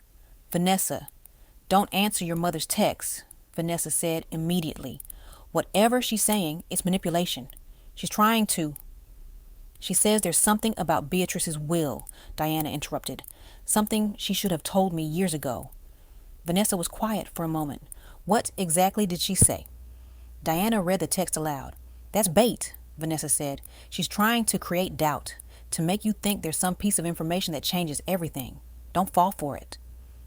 Vanessa. Don't answer your mother's texts, Vanessa said immediately. Whatever she's saying, it's manipulation. She's trying to... She says there's something about Beatrice's will, Diana interrupted. Something she should have told me years ago. Vanessa was quiet for a moment. What exactly did she say? Diana read the text aloud. That's bait, Vanessa said. She's trying to create doubt, to make you think there's some piece of information that changes everything. Don't fall for it.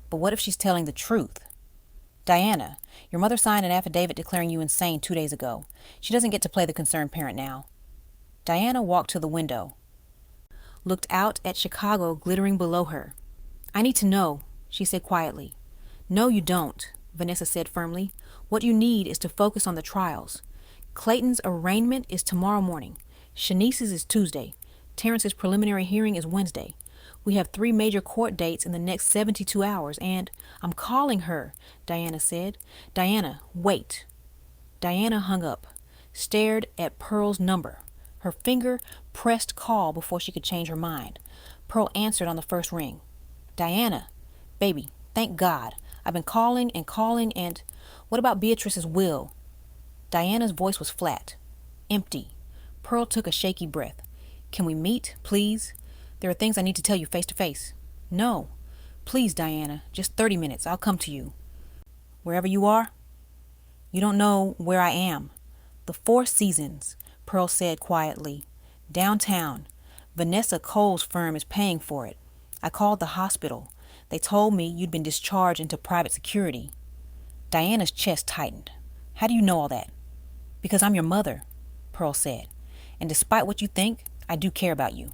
But what if she's telling the truth? Diana, your mother signed an affidavit declaring you insane 2 days ago. She doesn't get to play the concerned parent now. Diana walked to the window, looked out at Chicago glittering below her. I need to know, she said quietly. No, you don't, Vanessa said firmly. What you need is to focus on the trials. Clayton's arraignment is tomorrow morning. Shanice's is Tuesday. Terrence's preliminary hearing is Wednesday. We have 3 major court dates in the next 72 hours, and I'm calling her, Diana said. Diana, wait. Diana hung up, stared at Pearl's number. Her finger pressed call before she could change her mind. Pearl answered on the first ring. Diana, baby, thank God. I've been calling and what about Beatrice's will? Diana's voice was flat, empty. Pearl took a shaky breath. Can we meet, please? There are things I need to tell you face to face. No. Please, Diana, just 30 minutes. I'll come to you. Wherever you are? You don't know where I am. The Four Seasons, Pearl said quietly. Downtown. Vanessa Cole's firm is paying for it. I called the hospital. They told me you'd been discharged into private security. Diana's chest tightened. How do you know all that? Because I'm your mother, Pearl said. And despite what you think, I do care about you.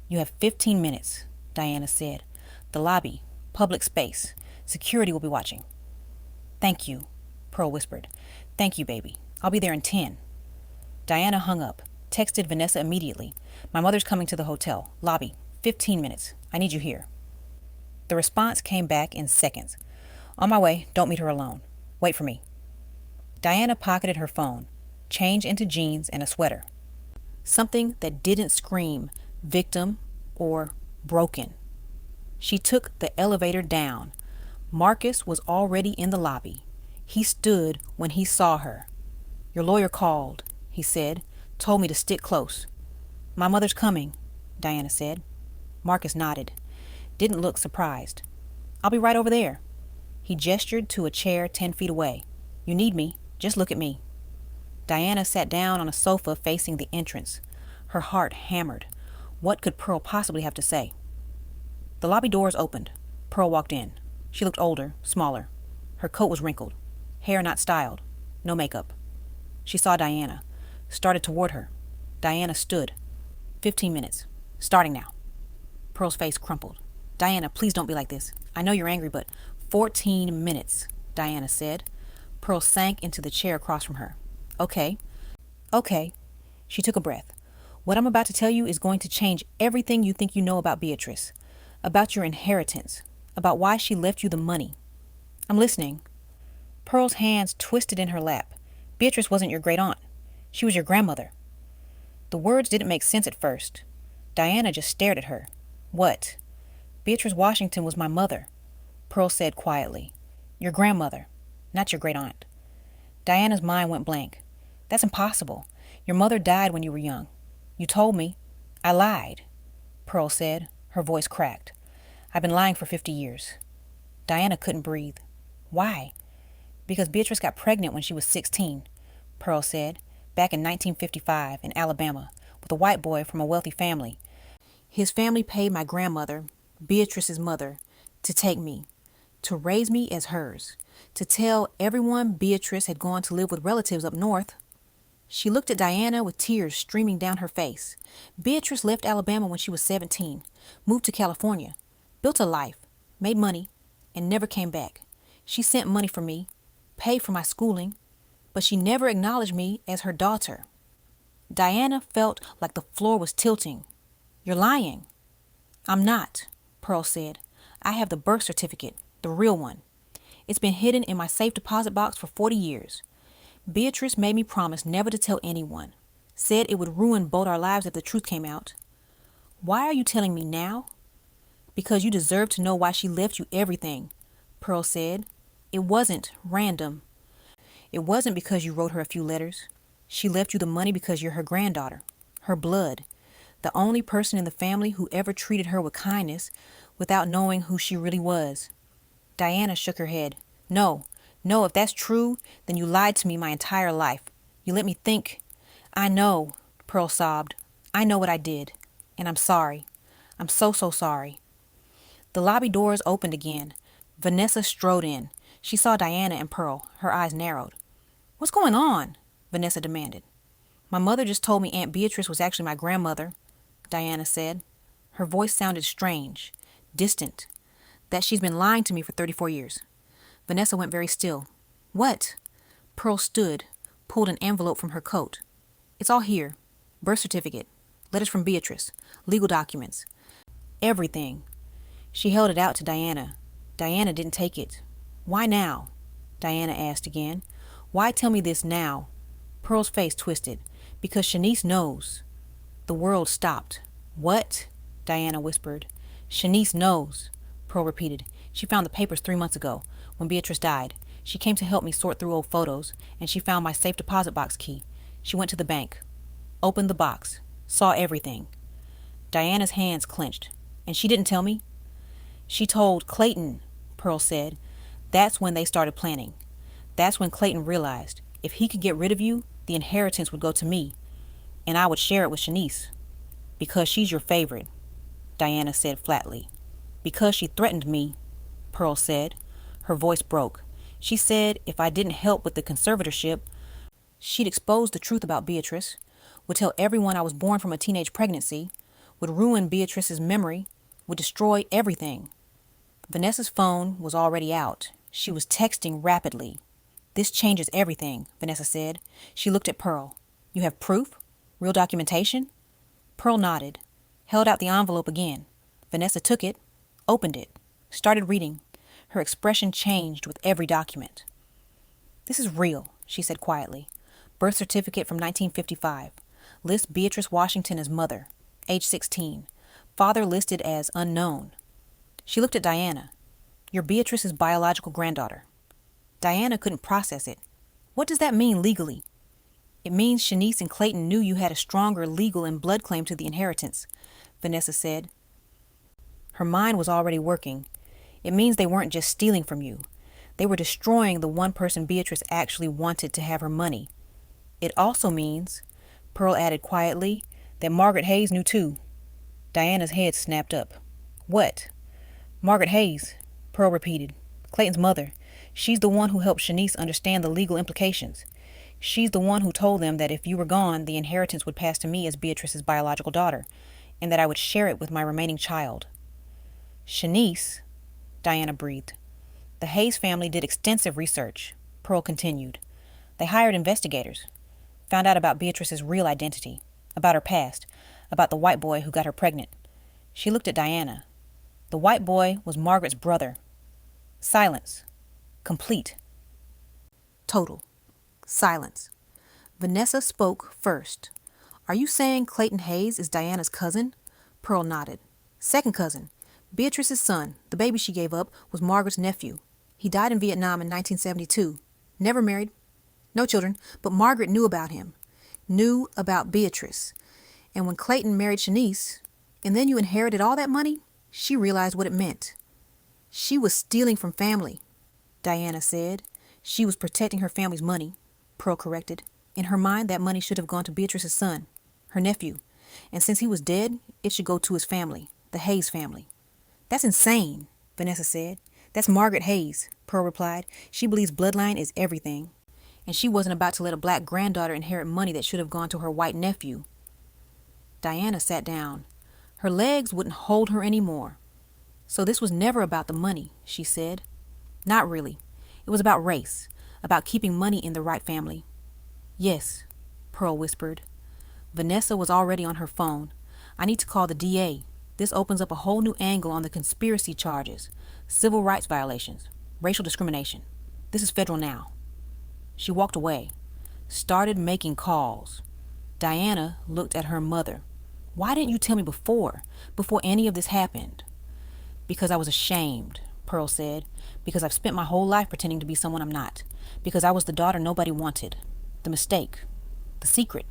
You have 15 minutes, Diana said. The lobby, public space. Security will be watching. Thank you, Pearl whispered. Thank you, baby. I'll be there in 10. Diana hung up, texted Vanessa immediately. My mother's coming to the hotel. Lobby, 15 minutes. I need you here. The response came back in seconds. On my way, don't meet her alone. Wait for me. Diana pocketed her phone, changed into jeans and a sweater. Something that didn't scream victim or broken. She took the elevator down. Marcus was already in the lobby. He stood when he saw her. Your lawyer called, he said, told me to stick close. My mother's coming, Diana said. Marcus nodded. Didn't look surprised. I'll be right over there. He gestured to a chair 10 feet away. You need me, just look at me. Diana sat down on a sofa facing the entrance. Her heart hammered. What could Pearl possibly have to say? The lobby doors opened. Pearl walked in. She looked older, smaller. Her coat was wrinkled. Hair not styled. No makeup. She saw Diana. Started toward her. Diana stood. 15 minutes. Starting now. Pearl's face crumpled. Diana, please don't be like this. I know you're angry, but 14 minutes, Diana said. Pearl sank into the chair across from her. Okay. She took a breath. What I'm about to tell you is going to change everything you think you know about Beatrice, about your inheritance, about why she left you the money. I'm listening. Pearl's hands twisted in her lap. Beatrice wasn't your great aunt. She was your grandmother. The words didn't make sense at first. Diana just stared at her. What? Beatrice Washington was my mother, Pearl said quietly. Your grandmother, not your great aunt. Diana's mind went blank. That's impossible. Your mother died when you were young. You told me. I lied, Pearl said, her voice cracked. I've been lying for 50 years. Diana couldn't breathe. Why? Because Beatrice got pregnant when she was 16, Pearl said, back in 1955 in Alabama, with a white boy from a wealthy family. His family paid my grandmother, Beatrice's mother, to take me, to raise me as hers, to tell everyone Beatrice had gone to live with relatives up north. She looked at Diana with tears streaming down her face. Beatrice left Alabama when she was 17, moved to California. Built a life, made money, and never came back. She sent money for me, paid for my schooling, but she never acknowledged me as her daughter. Diana felt like the floor was tilting. You're lying. I'm not, Pearl said. I have the birth certificate, the real one. It's been hidden in my safe deposit box for 40 years. Beatrice made me promise never to tell anyone. Said it would ruin both our lives if the truth came out. Why are you telling me now? Because you deserve to know why she left you everything, Pearl said. It wasn't random. It wasn't because you wrote her a few letters. She left you the money because you're her granddaughter, her blood, the only person in the family who ever treated her with kindness without knowing who she really was. Diana shook her head. No, if that's true, then you lied to me my entire life. You let me think. I know, Pearl sobbed. I know what I did, and I'm sorry. I'm so sorry. The lobby doors opened again. Vanessa strode in. She saw Diana and Pearl. Her eyes narrowed. What's going on? Vanessa demanded. My mother just told me Aunt Beatrice was actually my grandmother, Diana said. Her voice sounded strange, distant, that she's been lying to me for 34 years. Vanessa went very still. What? Pearl stood, pulled an envelope from her coat. It's all here. Birth certificate, letters from Beatrice, legal documents, everything. She held it out to Diana. Diana didn't take it. Why now? Diana asked again. Why tell me this now? Pearl's face twisted. Because Shanice knows. The world stopped. What? Diana whispered. Shanice knows, Pearl repeated. She found the papers 3 months ago, when Beatrice died. She came to help me sort through old photos, and she found my safe deposit box key. She went to the bank, opened the box, saw everything. Diana's hands clenched. And she didn't tell me? She told Clayton, Pearl said. That's when they started planning. That's when Clayton realized if he could get rid of you, the inheritance would go to me, and I would share it with Shanice. Because she's your favorite, Diana said flatly. Because she threatened me, Pearl said. Her voice broke. She said if I didn't help with the conservatorship, she'd expose the truth about Beatrice, would tell everyone I was born from a teenage pregnancy, would ruin Beatrice's memory, would destroy everything. Vanessa's phone was already out. She was texting rapidly. This changes everything, Vanessa said. She looked at Pearl. You have proof? Real documentation? Pearl nodded, held out the envelope again. Vanessa took it, opened it, started reading. Her expression changed with every document. This is real, she said quietly. Birth certificate from 1955. Lists Beatrice Washington as mother, age 16. Father listed as unknown. She looked at Diana. You're Beatrice's biological granddaughter. Diana couldn't process it. What does that mean legally? It means Shanice and Clayton knew you had a stronger legal and blood claim to the inheritance, Vanessa said. Her mind was already working. It means they weren't just stealing from you. They were destroying the one person Beatrice actually wanted to have her money. It also means, Pearl added quietly, that Margaret Hayes knew too. Diana's head snapped up. What? Margaret Hayes, Pearl repeated. Clayton's mother. She's the one who helped Shanice understand the legal implications. She's the one who told them that if you were gone, the inheritance would pass to me as Beatrice's biological daughter, and that I would share it with my remaining child. Shanice, Diana breathed. The Hayes family did extensive research, Pearl continued. They hired investigators, found out about Beatrice's real identity, about her past, about the white boy who got her pregnant. She looked at Diana. The white boy was Margaret's brother. Silence. Complete. Total. Silence. Vanessa spoke first. Are you saying Clayton Hayes is Diana's cousin? Pearl nodded. Second cousin. Beatrice's son, the baby she gave up, was Margaret's nephew. He died in Vietnam in 1972. Never married. No children, but Margaret knew about him. Knew about Beatrice. And when Clayton married Shanice, and then you inherited all that money, she realized what it meant. She was stealing from family, Diana said. She was protecting her family's money, Pearl corrected. In her mind, that money should have gone to Beatrice's son, her nephew. And since he was dead, it should go to his family, the Hayes family. That's insane, Vanessa said. That's Margaret Hayes, Pearl replied. She believes bloodline is everything. And she wasn't about to let a black granddaughter inherit money that should have gone to her white nephew. Diana sat down. Her legs wouldn't hold her anymore. So this was never about the money, she said. Not really. It was about race, about keeping money in the right family. Yes, Pearl whispered. Vanessa was already on her phone. I need to call the DA. This opens up a whole new angle on the conspiracy charges, civil rights violations, racial discrimination. This is federal now. She walked away, started making calls. Diana looked at her mother. Why didn't you tell me before any of this happened? Because I was ashamed, Pearl said. Because I've spent my whole life pretending to be someone I'm not. Because I was the daughter nobody wanted. The mistake. The secret.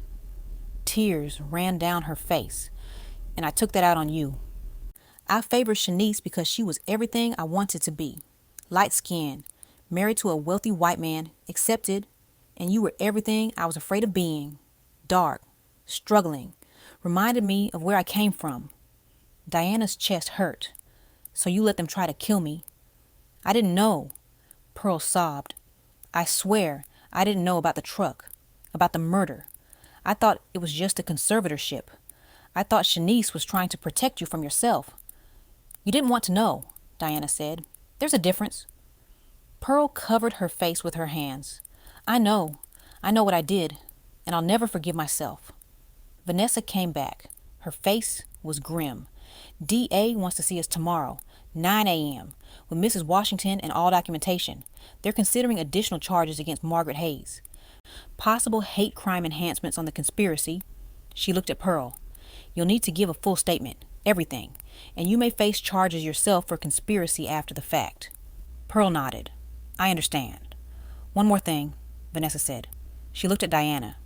Tears ran down her face, and I took that out on you. I favored Shanice because she was everything I wanted to be. Light-skinned, married to a wealthy white man, accepted, and you were everything I was afraid of being. Dark, struggling, reminded me of where I came from. Diana's chest hurt. So you let them try to kill me. I didn't know. Pearl sobbed. I swear I didn't know about the truck, about the murder. I thought it was just a conservatorship. I thought Shanice was trying to protect you from yourself. You didn't want to know, Diana said. There's a difference. Pearl covered her face with her hands. I know what I did, and I'll never forgive myself. Vanessa came back. Her face was grim. DA wants to see us tomorrow, 9 a.m., with Mrs. Washington and all documentation. They're considering additional charges against Margaret Hayes. Possible hate crime enhancements on the conspiracy. She looked at Pearl. You'll need to give a full statement, everything, and you may face charges yourself for conspiracy after the fact. Pearl nodded. I understand. One more thing, Vanessa said. She looked at Diana.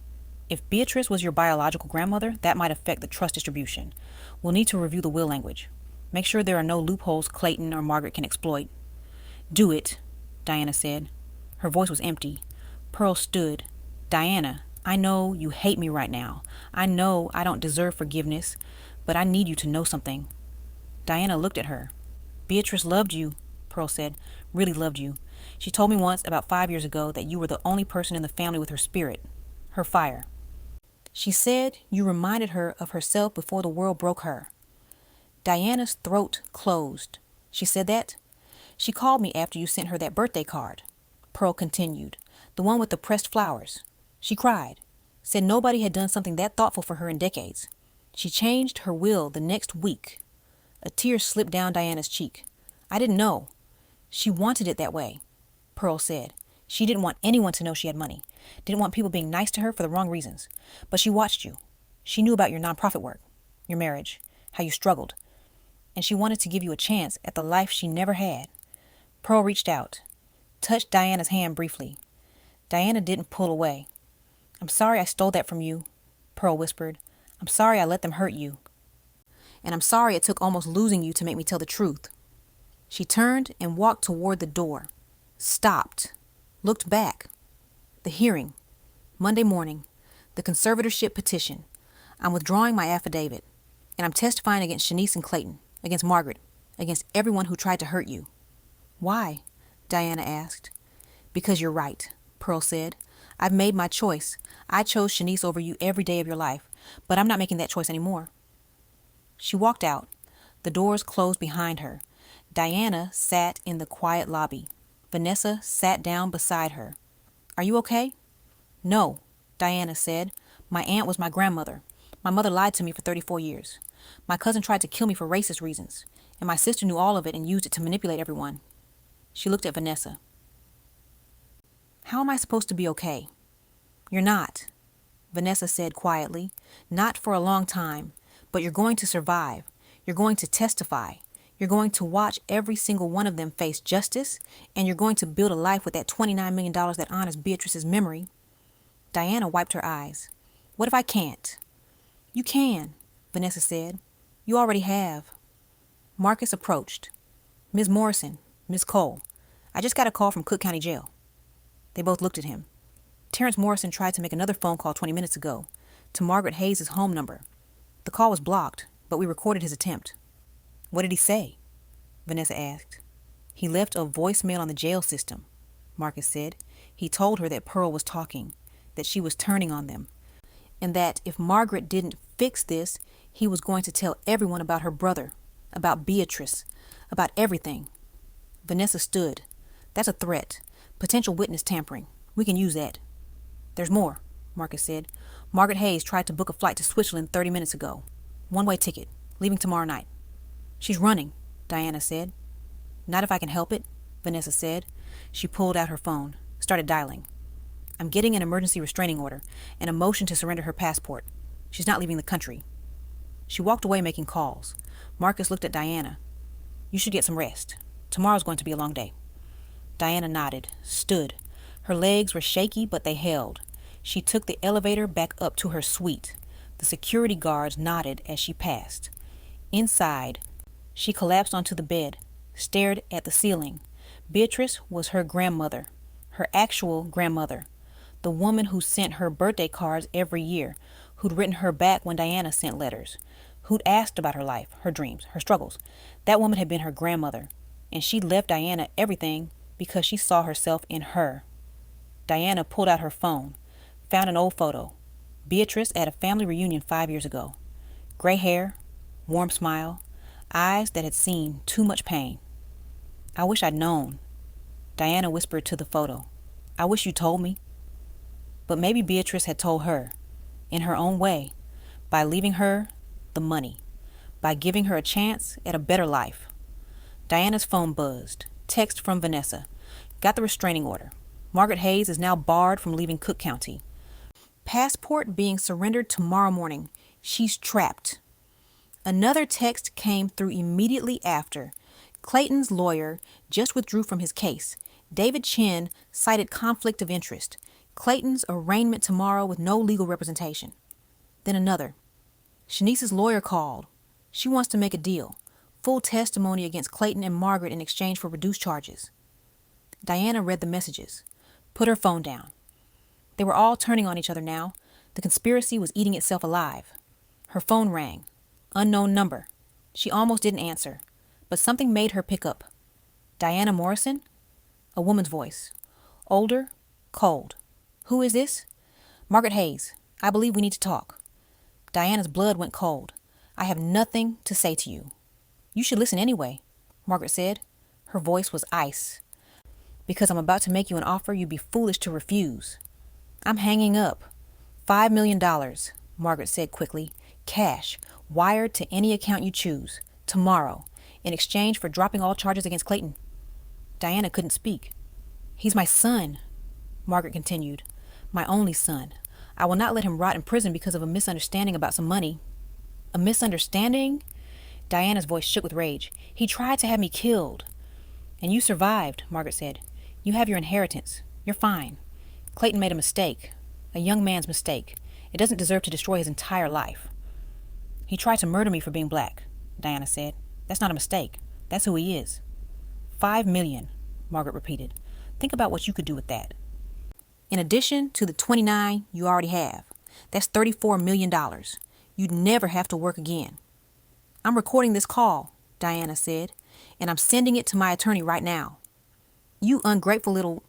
If Beatrice was your biological grandmother, that might affect the trust distribution. We'll need to review the will language. Make sure there are no loopholes Clayton or Margaret can exploit. Do it, Diana said. Her voice was empty. Pearl stood. Diana, I know you hate me right now. I know I don't deserve forgiveness, but I need you to know something. Diana looked at her. Beatrice loved you, Pearl said. Really loved you. She told me once, about 5 years ago, that you were the only person in the family with her spirit, her fire. She said you reminded her of herself before the world broke her. Diana's throat closed. She said that? She called me after you sent her that birthday card. Pearl continued. The one with the pressed flowers. She cried. Said nobody had done something that thoughtful for her in decades. She changed her will the next week. A tear slipped down Diana's cheek. I didn't know. She wanted it that way, Pearl said. She didn't want anyone to know she had money. Didn't want people being nice to her for the wrong reasons. But she watched you. She knew about your nonprofit work, your marriage, how you struggled. And she wanted to give you a chance at the life she never had. Pearl reached out, touched Diana's hand briefly. Diana didn't pull away. I'm sorry I stole that from you, Pearl whispered. I'm sorry I let them hurt you. And I'm sorry it took almost losing you to make me tell the truth. She turned and walked toward the door. Stopped. Looked back. The hearing. Monday morning. The conservatorship petition. I'm withdrawing my affidavit. And I'm testifying against Shanice and Clayton. Against Margaret. Against everyone who tried to hurt you. Why? Diana asked. Because you're right, Pearl said. I've made my choice. I chose Shanice over you every day of your life. But I'm not making that choice anymore. She walked out. The doors closed behind her. Diana sat in the quiet lobby. Vanessa sat down beside her. Are you okay? No, Diana said. My aunt was my grandmother. My mother lied to me for 34 years. My cousin tried to kill me for racist reasons, and my sister knew all of it and used it to manipulate everyone. She looked at Vanessa. How am I supposed to be okay? You're not, Vanessa said quietly. Not for a long time, but you're going to survive. You're going to testify. You're going to watch every single one of them face justice, and you're going to build a life with that $29 million that honors Beatrice's memory. Diana wiped her eyes. What if I can't? You can, Vanessa said. You already have. Marcus approached. Ms. Morrison, Ms. Cole, I just got a call from Cook County Jail. They both looked at him. Terrence Morrison tried to make another phone call 20 minutes ago to Margaret Hayes' home number. The call was blocked, but we recorded his attempt. What did he say? Vanessa asked. He left a voicemail on the jail system, Marcus said. He told her that Pearl was talking, that she was turning on them, and that if Margaret didn't fix this, he was going to tell everyone about her brother, about Beatrice, About everything. Vanessa stood. That's a threat. Potential witness tampering. We can use that. There's more, Marcus said. Margaret Hayes tried to book a flight to Switzerland 30 minutes ago. One-way ticket. Leaving tomorrow night. She's running, Diana said. Not if I can help it, Vanessa said. She pulled out her phone. Started dialing. I'm getting an emergency restraining order and a motion to surrender her passport. She's not leaving the country. She walked away making calls. Marcus looked at Diana. You should get some rest. Tomorrow's going to be a long day. Diana nodded, stood. Her legs were shaky, but they held. She took the elevator back up to her suite. The security guards nodded as she passed. Inside, she collapsed onto the bed, stared at the ceiling. Beatrice was her grandmother, her actual grandmother, the woman who sent her birthday cards every year, who'd written her back when Diana sent letters, who'd asked about her life, her dreams, her struggles. That woman had been her grandmother, and she'd left Diana everything because she saw herself in her. Diana pulled out her phone, found an old photo. Beatrice at a family reunion 5 years ago. Gray hair, warm smile, eyes that had seen too much pain. I wish I'd known. Diana whispered to the photo. I wish you told me. But maybe Beatrice had told her, in her own way, by leaving her the money, by giving her a chance at a better life. Diana's phone buzzed. Text from Vanessa. Got the restraining order. Margaret Hayes is now barred from leaving Cook County. Passport being surrendered tomorrow morning. She's trapped. Another text came through immediately after. Clayton's lawyer just withdrew from his case. David Chin cited conflict of interest. Clayton's arraignment tomorrow with no legal representation. Then another. Shanice's lawyer called. She wants to make a deal. Full testimony against Clayton and Margaret in exchange for reduced charges. Diana read the messages. Put her phone down. They were all turning on each other now. The conspiracy was eating itself alive. Her phone rang. Unknown number. She almost didn't answer, but something made her pick up. Diana Morrison? A woman's voice. Older, cold. Who is this? Margaret Hayes. I believe we need to talk. Diana's blood went cold. I have nothing to say to you. You should listen anyway, Margaret said. Her voice was ice. Because I'm about to make you an offer you'd be foolish to refuse. I'm hanging up. $5 million, Margaret said quickly. Cash, wired to any account you choose. Tomorrow, in exchange for dropping all charges against Clayton. Diana couldn't speak. He's my son, Margaret continued. My only son. I will not let him rot in prison because of a misunderstanding about some money. A misunderstanding? Diana's voice shook with rage. He tried to have me killed. And you survived, Margaret said. You have your inheritance. You're fine. Clayton made a mistake. A young man's mistake. It doesn't deserve to destroy his entire life. He tried to murder me for being black, Diana said. That's not a mistake. That's who he is. $5 million, Margaret repeated. Think about what you could do with that. In addition to the 29 you already have, that's $34 million. You'd never have to work again. I'm recording this call, Diana said, and I'm sending it to my attorney right now. You ungrateful little...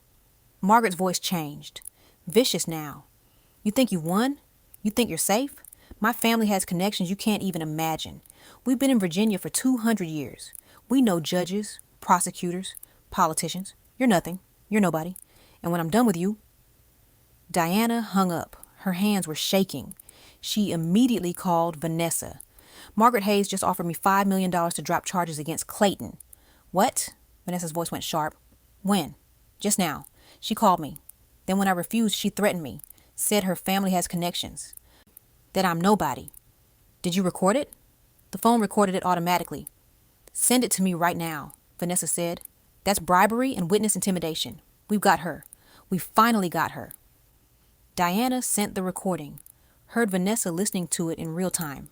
Margaret's voice changed. Vicious now. You think you won? You think you're safe? My family has connections you can't even imagine. We've been in Virginia for 200 years. We know judges, prosecutors, politicians. You're nothing. You're nobody. And when I'm done with you... Diana hung up. Her hands were shaking. She immediately called Vanessa. Margaret Hayes just offered me $5 million to drop charges against Clayton. What? Vanessa's voice went sharp. When? Just now. She called me. Then when I refused, she threatened me. Said her family has connections. That I'm nobody. Did you record it? The phone recorded it automatically. Send it to me right now, Vanessa said. That's bribery and witness intimidation. We've got her. We finally got her. Diana sent the recording. Heard Vanessa listening to it in real time.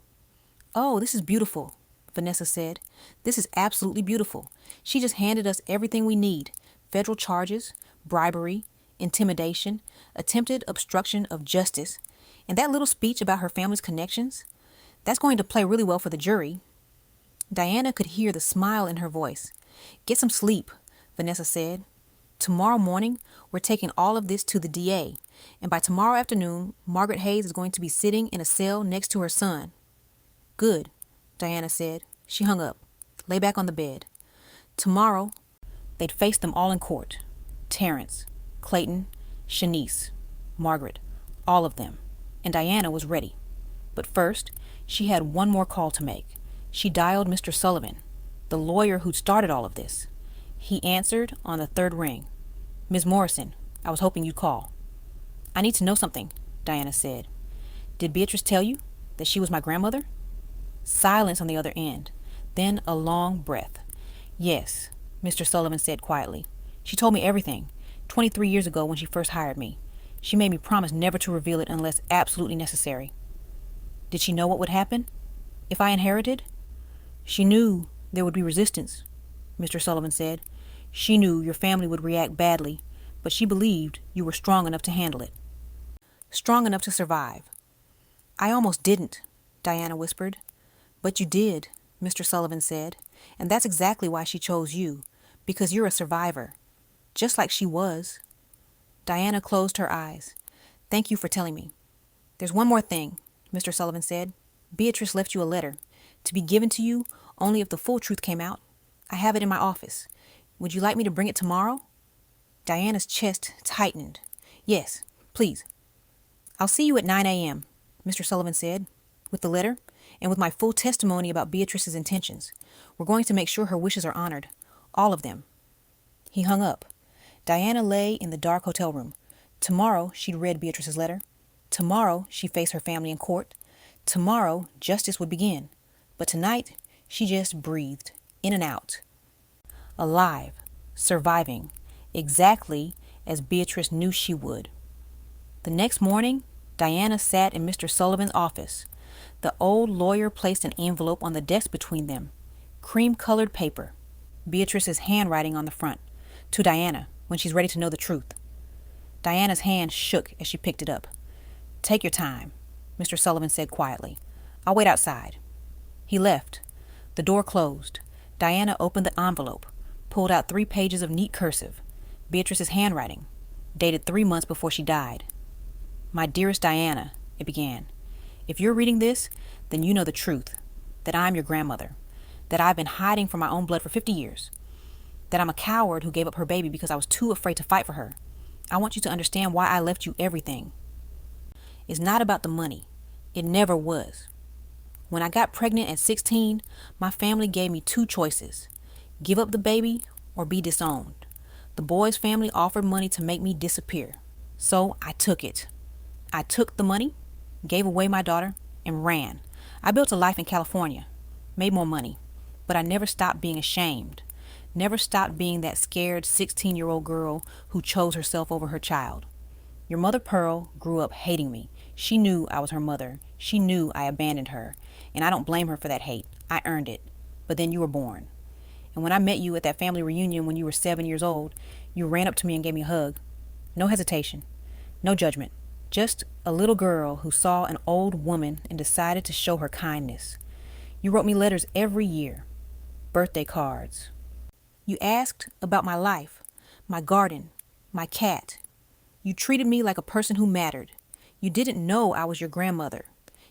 Oh, this is beautiful, Vanessa said. This is absolutely beautiful. She just handed us everything we need. Federal charges, bribery, intimidation, attempted obstruction of justice, and that little speech about her family's connections. That's going to play really well for the jury. Diana could hear the smile in her voice. Get some sleep, Vanessa said. Tomorrow morning, we're taking all of this to the DA, and by tomorrow afternoon, Margaret Hayes is going to be sitting in a cell next to her son. Good, Diana said. She hung up. Lay back on the bed. Tomorrow, they'd face them all in court. Terrence, Clayton, Shanice, Margaret, all of them. And Diana was ready. But first, she had one more call to make. She dialed Mr. Sullivan, the lawyer who'd started all of this. He answered on the third ring. "Ms. Morrison, I was hoping you'd call." "I need to know something," Diana said. "Did Beatrice tell you that she was my grandmother?" Silence on the other end, then a long breath. "Yes," Mr. Sullivan said quietly. "She told me everything, 23 years ago when she first hired me. She made me promise never to reveal it unless absolutely necessary." "Did she know what would happen if I inherited?" "She knew there would be resistance," Mr. Sullivan said. "She knew your family would react badly, but she believed you were strong enough to handle it. Strong enough to survive." "I almost didn't," Diana whispered. "But you did," Mr. Sullivan said. "And that's exactly why she chose you, because you're a survivor, just like she was." Diana closed her eyes. "Thank you for telling me. There's one more thing," Mr. Sullivan said. "Beatrice left you a letter, to be given to you only if the full truth came out. I have it in my office. Would you like me to bring it tomorrow?" Diana's chest tightened. "Yes, please." "I'll see you at 9 a.m., Mr. Sullivan said, "with the letter and with my full testimony about Beatrice's intentions. We're going to make sure her wishes are honored. All of them." He hung up. Diana lay in the dark hotel room. Tomorrow she'd read Beatrice's letter. Tomorrow she'd face her family in court. Tomorrow justice would begin. But tonight she just breathed, in and out. Alive, surviving, exactly as Beatrice knew she would. The next morning, Diana sat in Mr. Sullivan's office. The old lawyer placed an envelope on the desk between them. Cream-colored paper. Beatrice's handwriting on the front. "To Diana, when she's ready to know the truth." Diana's hand shook as she picked it up. "Take your time," Mr. Sullivan said quietly. "I'll wait outside." He left. The door closed. Diana opened the envelope, pulled out 3 pages of neat cursive. Beatrice's handwriting, dated 3 months before she died. "My dearest Diana," it began. "If you're reading this, then you know the truth, that I'm your grandmother, that I've been hiding from my own blood for 50 years, that I'm a coward who gave up her baby because I was too afraid to fight for her. I want you to understand why I left you everything. It's not about the money. It never was. When I got pregnant at 16, my family gave me 2 choices: give up the baby or be disowned. The boy's family offered money to make me disappear. So I took it. I took the money, gave away my daughter, and ran. I built a life in California, made more money, but I never stopped being ashamed, never stopped being that scared 16-year-old girl who chose herself over her child. Your mother Pearl grew up hating me. She knew I was her mother. She knew I abandoned her, and I don't blame her for that hate. I earned it. But then you were born. And when I met you at that family reunion when you were 7 years old, you ran up to me and gave me a hug. No hesitation, no judgment. Just a little girl who saw an old woman and decided to show her kindness. You wrote me letters every year, birthday cards. You asked about my life, my garden, my cat. You treated me like a person who mattered. You didn't know I was your grandmother.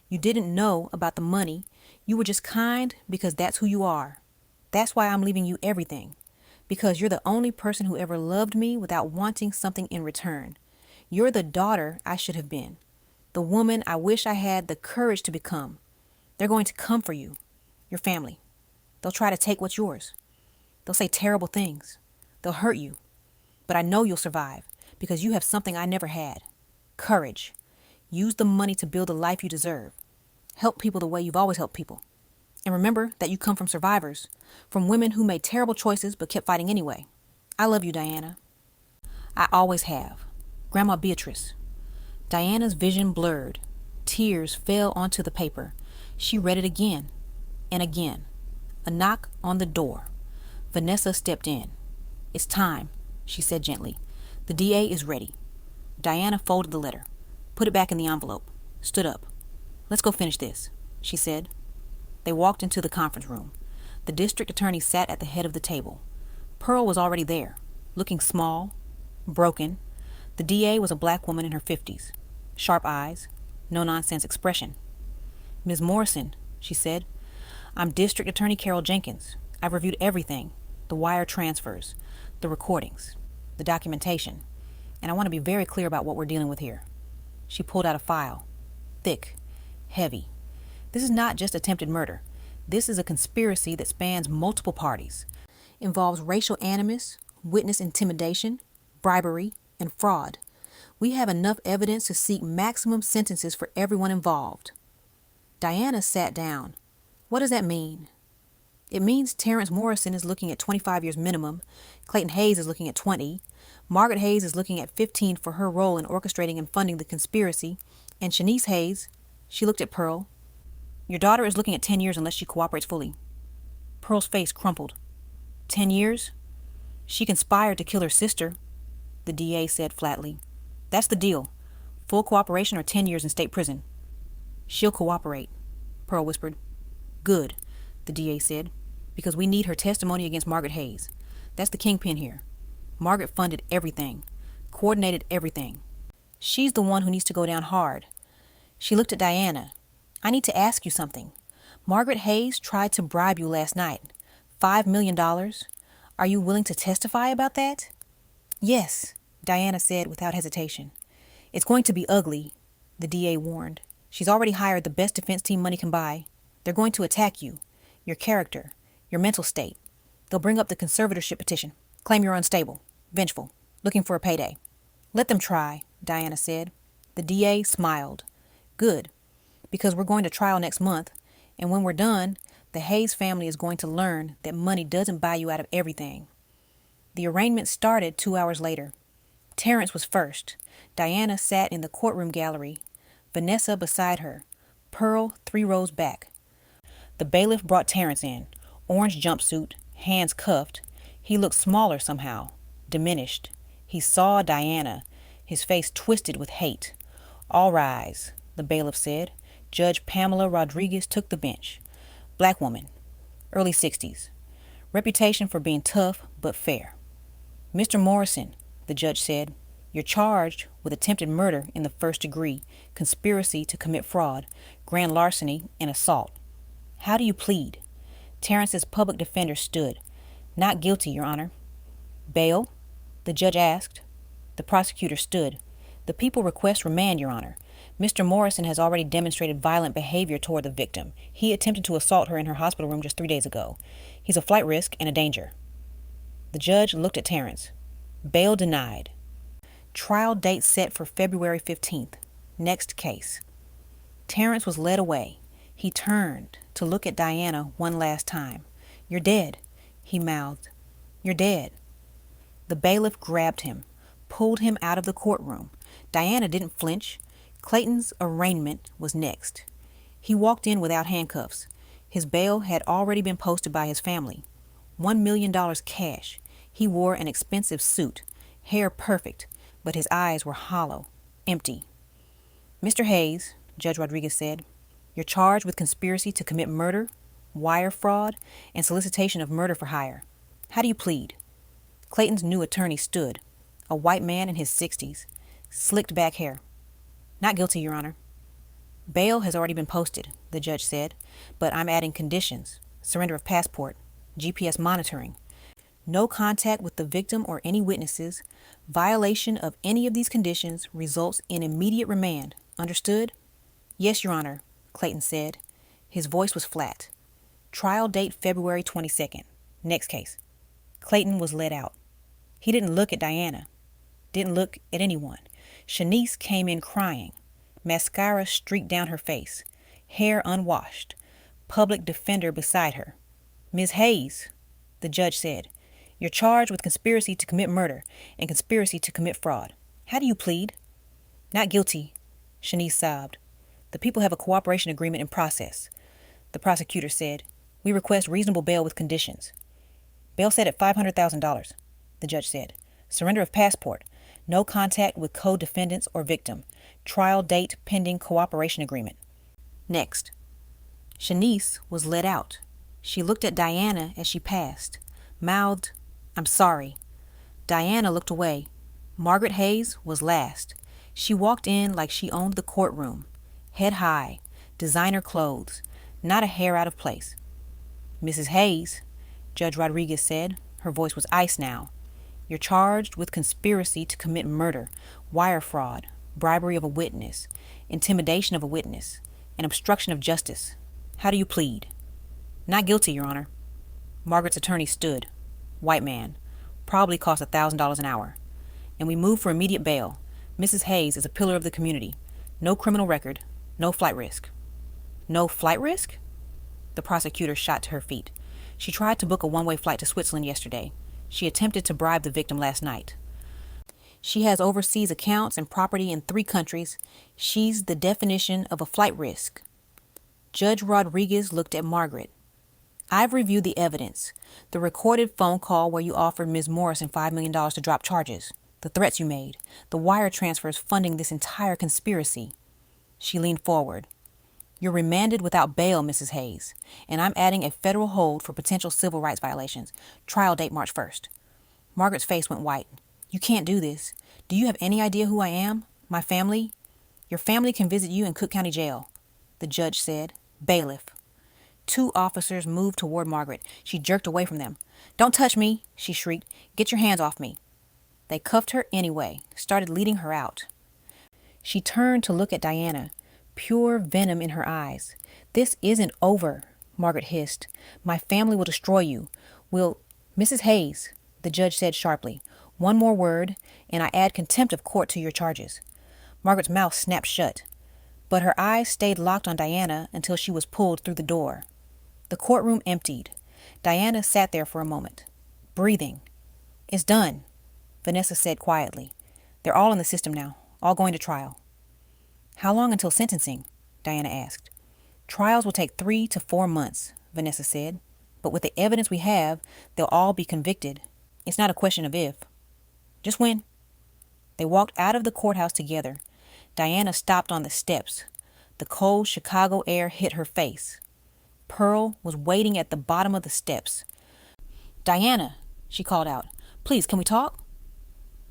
You didn't know about the money. You were just kind because that's who you are. That's why I'm leaving you everything. Because you're the only person who ever loved me without wanting something in return. You're the daughter I should have been. The woman I wish I had the courage to become. They're going to come for you, your family. They'll try to take what's yours. They'll say terrible things. They'll hurt you. But I know you'll survive because you have something I never had. Courage. Use the money to build the life you deserve. Help people the way you've always helped people. And remember that you come from survivors, from women who made terrible choices but kept fighting anyway. I love you, Diana. I always have. Grandma Beatrice. Diana's vision blurred. Tears fell onto the paper. She read it again and again. A knock on the door. Vanessa stepped in. "It's time," she said gently. "The DA is ready." Diana folded the letter, put it back in the envelope, stood up. "Let's go finish this," she said. They walked into the conference room. The district attorney sat at the head of the table. Pearl was already there, looking small, broken. The DA was a black woman in her 50s, sharp eyes, no-nonsense expression. "Ms. Morrison," she said, "I'm District Attorney Carol Jenkins. I've reviewed everything. the wire transfers, the recordings, the documentation. And I want to be very clear about what we're dealing with here. She pulled out a file. Thick. Heavy. This is not just attempted murder. This is a conspiracy that spans multiple parties. Involves racial animus, witness intimidation, bribery, and fraud. We have enough evidence to seek maximum sentences for everyone involved. Diana sat down. What does that mean? It means Terrence Morrison is looking at 25 years minimum, Clayton Hayes is looking at 20, Margaret Hayes is looking at 15 for her role in orchestrating and funding the conspiracy, and Shanice Hayes, she looked at Pearl. Your daughter is looking at 10 years unless she cooperates fully. Pearl's face crumpled. 10 years? She conspired to kill her sister, the DA said flatly. That's the deal. Full cooperation or 10 years in state prison. She'll cooperate, Pearl whispered. Good, the DA said, because we need her testimony against Margaret Hayes. That's the kingpin here. Margaret funded everything, coordinated everything. She's the one who needs to go down hard. She looked at Diana. I need to ask you something. Margaret Hayes tried to bribe you last night. $5 million. Are you willing to testify about that? Yes, Diana said without hesitation. It's going to be ugly, the DA warned. She's already hired the best defense team money can buy. They're going to attack you, your character, your mental state. They'll bring up the conservatorship petition, claim you're unstable, vengeful, looking for a payday. Let them try, Diana said. The DA smiled. Good, because we're going to trial next month, and when we're done, the Hayes family is going to learn that money doesn't buy you out of everything. The arraignment started 2 hours later. Terrence was first. Diana sat in the courtroom gallery, Vanessa beside her, Pearl 3 rows back. The bailiff brought Terrence in, orange jumpsuit, hands cuffed. He looked smaller somehow, diminished. He saw Diana, his face twisted with hate. All rise, the bailiff said. Judge Pamela Rodriguez took the bench. Black woman, early 60s. Reputation for being tough but fair. Mr. Morrison, the judge said, you're charged with attempted murder in the first degree, conspiracy to commit fraud, grand larceny, and assault. How do you plead? Terrence's public defender stood. Not guilty, Your Honor. Bail? The judge asked. The prosecutor stood. The people request remand, Your Honor. Mr. Morrison has already demonstrated violent behavior toward the victim. He attempted to assault her in her hospital room just 3 days ago. He's a flight risk and a danger. The judge looked at Terrence. Bail denied. Trial date set for February 15th. Next case. Terrence was led away. He turned to look at Diana one last time. You're dead, he mouthed. You're dead. The bailiff grabbed him, pulled him out of the courtroom. Diana didn't flinch. Clayton's arraignment was next. He walked in without handcuffs. His bail had already been posted by his family. $1 million cash. He wore an expensive suit, hair perfect, but his eyes were hollow, empty. Mr. Hayes, Judge Rodriguez said, you're charged with conspiracy to commit murder, wire fraud, and solicitation of murder for hire. How do you plead? Clayton's new attorney stood, a white man in his 60s, slicked back hair. Not guilty, Your Honor. Bail has already been posted, the judge said, but I'm adding conditions, surrender of passport, GPS monitoring, no contact with the victim or any witnesses. Violation of any of these conditions results in immediate remand. Understood? Yes, Your Honor, Clayton said. His voice was flat. Trial date February 22nd. Next case. Clayton was led out. He didn't look at Diana. Didn't look at anyone. Shanice came in crying. Mascara streaked down her face. Hair unwashed. Public defender beside her. Ms. Hayes, the judge said, you're charged with conspiracy to commit murder and conspiracy to commit fraud. How do you plead? Not guilty, Shanice sobbed. The people have a cooperation agreement in process. The prosecutor said, we request reasonable bail with conditions. Bail set at $500,000, the judge said. Surrender of passport. No contact with co-defendants or victim. Trial date pending cooperation agreement. Next. Shanice was led out. She looked at Diana as she passed, mouthed, I'm sorry. Diana looked away. Margaret Hayes was last. She walked in like she owned the courtroom, head high, designer clothes, not a hair out of place. Mrs. Hayes, Judge Rodriguez said, Her voice was ice now. You're charged with conspiracy to commit murder, wire fraud, bribery of a witness, intimidation of a witness, and obstruction of justice. How do you plead? Not guilty, Your Honor. Margaret's attorney stood. White man. Probably cost $1,000 an hour. And we moved for immediate bail. Mrs. Hayes is a pillar of the community. No criminal record. No flight risk. No flight risk? The prosecutor shot to her feet. She tried to book a one-way flight to Switzerland yesterday. She attempted to bribe the victim last night. She has overseas accounts and property in 3 countries. She's the definition of a flight risk. Judge Rodriguez looked at Margaret. I've reviewed the evidence. The recorded phone call where you offered Ms. Morrison $5 million to drop charges. The threats you made. The wire transfers funding this entire conspiracy. She leaned forward. You're remanded without bail, Mrs. Hayes, and I'm adding a federal hold for potential civil rights violations. Trial date March 1st. Margaret's face went white. You can't do this. Do you have any idea who I am? My family? Your family can visit you in Cook County Jail, the judge said. Bailiff. 2 officers moved toward Margaret. She jerked away from them. Don't touch me, she shrieked. Get your hands off me. They cuffed her anyway, started leading her out. She turned to look at Diana. Pure venom in her eyes. This isn't over, Margaret hissed. My family will destroy you. Mrs. Hayes, the judge said sharply. One more word, and I add contempt of court to your charges. Margaret's mouth snapped shut, but her eyes stayed locked on Diana until she was pulled through the door. The courtroom emptied. Diana sat there for a moment, breathing. It's done, Vanessa said quietly. They're all in the system now, all going to trial. How long until sentencing? Diana asked. Trials will take 3 to 4 months, Vanessa said. But with the evidence we have, they'll all be convicted. It's not a question of if. Just when. They walked out of the courthouse together. Diana stopped on the steps. The cold Chicago air hit her face. Pearl was waiting at the bottom of the steps. Diana, she called out. Please, can we talk?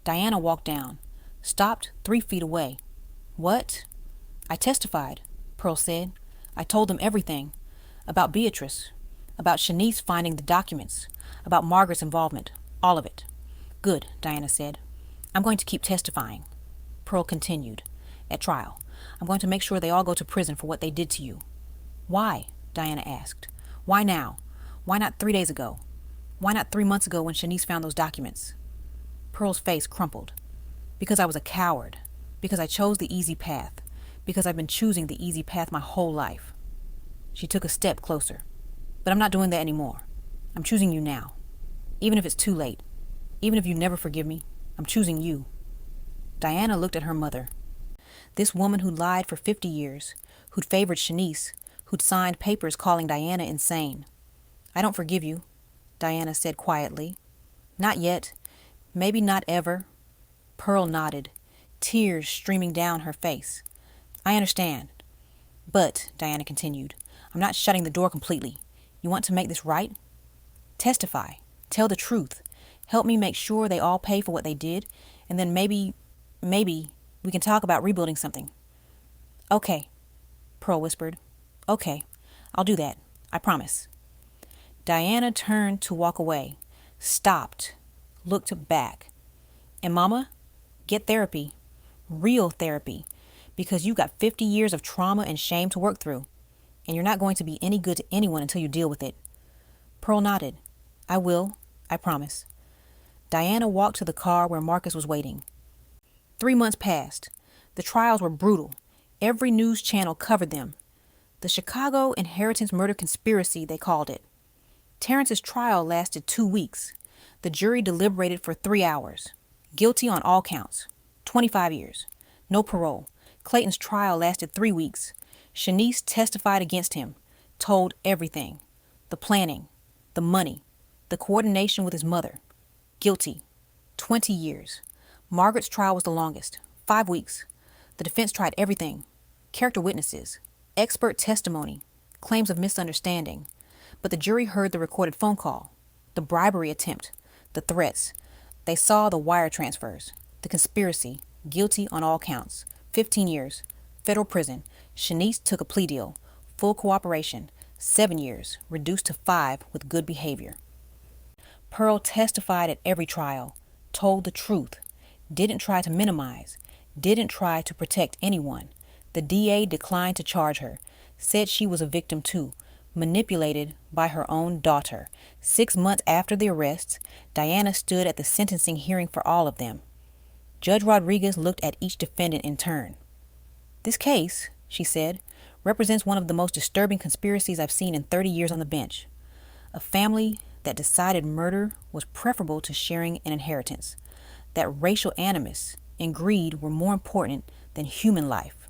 Diana walked down, stopped 3 feet away. What? I testified, Pearl said. I told them everything. About Beatrice. About Shanice finding the documents. About Margaret's involvement. All of it. Good, Diana said. I'm going to keep testifying. Pearl continued. At trial. I'm going to make sure they all go to prison for what they did to you. Why? Diana asked. Why now? Why not 3 days ago? Why not 3 months ago when Shanice found those documents? Pearl's face crumpled. Because I was a coward. Because I chose the easy path. Because I've been choosing the easy path my whole life. She took a step closer. But I'm not doing that anymore. I'm choosing you now. Even if it's too late. Even if you never forgive me, I'm choosing you. Diana looked at her mother. This woman who lied for 50 years, who'd favored Shanice, who'd signed papers calling Diana insane. I don't forgive you, Diana said quietly. Not yet. Maybe not ever. Pearl nodded, tears streaming down her face. I understand. But, Diana continued, I'm not shutting the door completely. You want to make this right? Testify. Tell the truth. Help me make sure they all pay for what they did, and then maybe we can talk about rebuilding something. Okay, Pearl whispered. Okay, I'll do that. I promise. Diana turned to walk away, stopped, looked back. And Mama, get therapy. Real therapy. Because you've got 50 years of trauma and shame to work through. And you're not going to be any good to anyone until you deal with it. Pearl nodded. I will. I promise. Diana walked to the car where Marcus was waiting. 3 months passed. The trials were brutal. Every news channel covered them. The Chicago Inheritance Murder Conspiracy, they called it. Terrence's trial lasted 2 weeks. The jury deliberated for 3 hours. Guilty on all counts. 25 years. No parole. Clayton's trial lasted 3 weeks. Shanice testified against him, told everything. The planning, the money, the coordination with his mother. Guilty. 20 years. Margaret's trial was the longest. 5 weeks. The defense tried everything. Character witnesses, expert testimony, claims of misunderstanding. But the jury heard the recorded phone call, the bribery attempt, the threats. They saw the wire transfers, the conspiracy, guilty on all counts. 15 years. Federal prison. Shanice took a plea deal. Full cooperation. 7 years, reduced to 5 with good behavior. Pearl testified at every trial, told the truth, didn't try to minimize, didn't try to protect anyone. The DA declined to charge her, said she was a victim too, manipulated by her own daughter. 6 months after the arrests, Diana stood at the sentencing hearing for all of them. Judge Rodriguez looked at each defendant in turn. "This case," she said, "represents one of the most disturbing conspiracies I've seen in 30 years on the bench. A family that decided murder was preferable to sharing an inheritance, that racial animus and greed were more important than human life."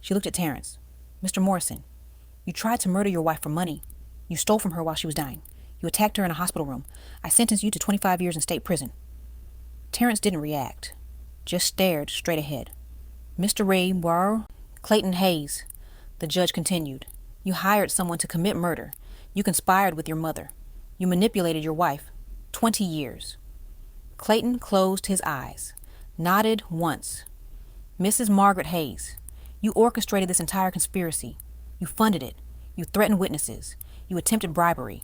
She looked at Terrence. "Mr. Morrison, you tried to murder your wife for money. You stole from her while she was dying. You attacked her in a hospital room. I sentenced you to 25 years in state prison." Terrence didn't react, just stared straight ahead. "Mr. Ray Warr, Clayton Hayes," the judge continued, "you hired someone to commit murder. You conspired with your mother. You manipulated your wife. 20 years. Clayton closed his eyes, nodded once. "Mrs. Margaret Hayes, you orchestrated this entire conspiracy. You funded it. You threatened witnesses. You attempted bribery.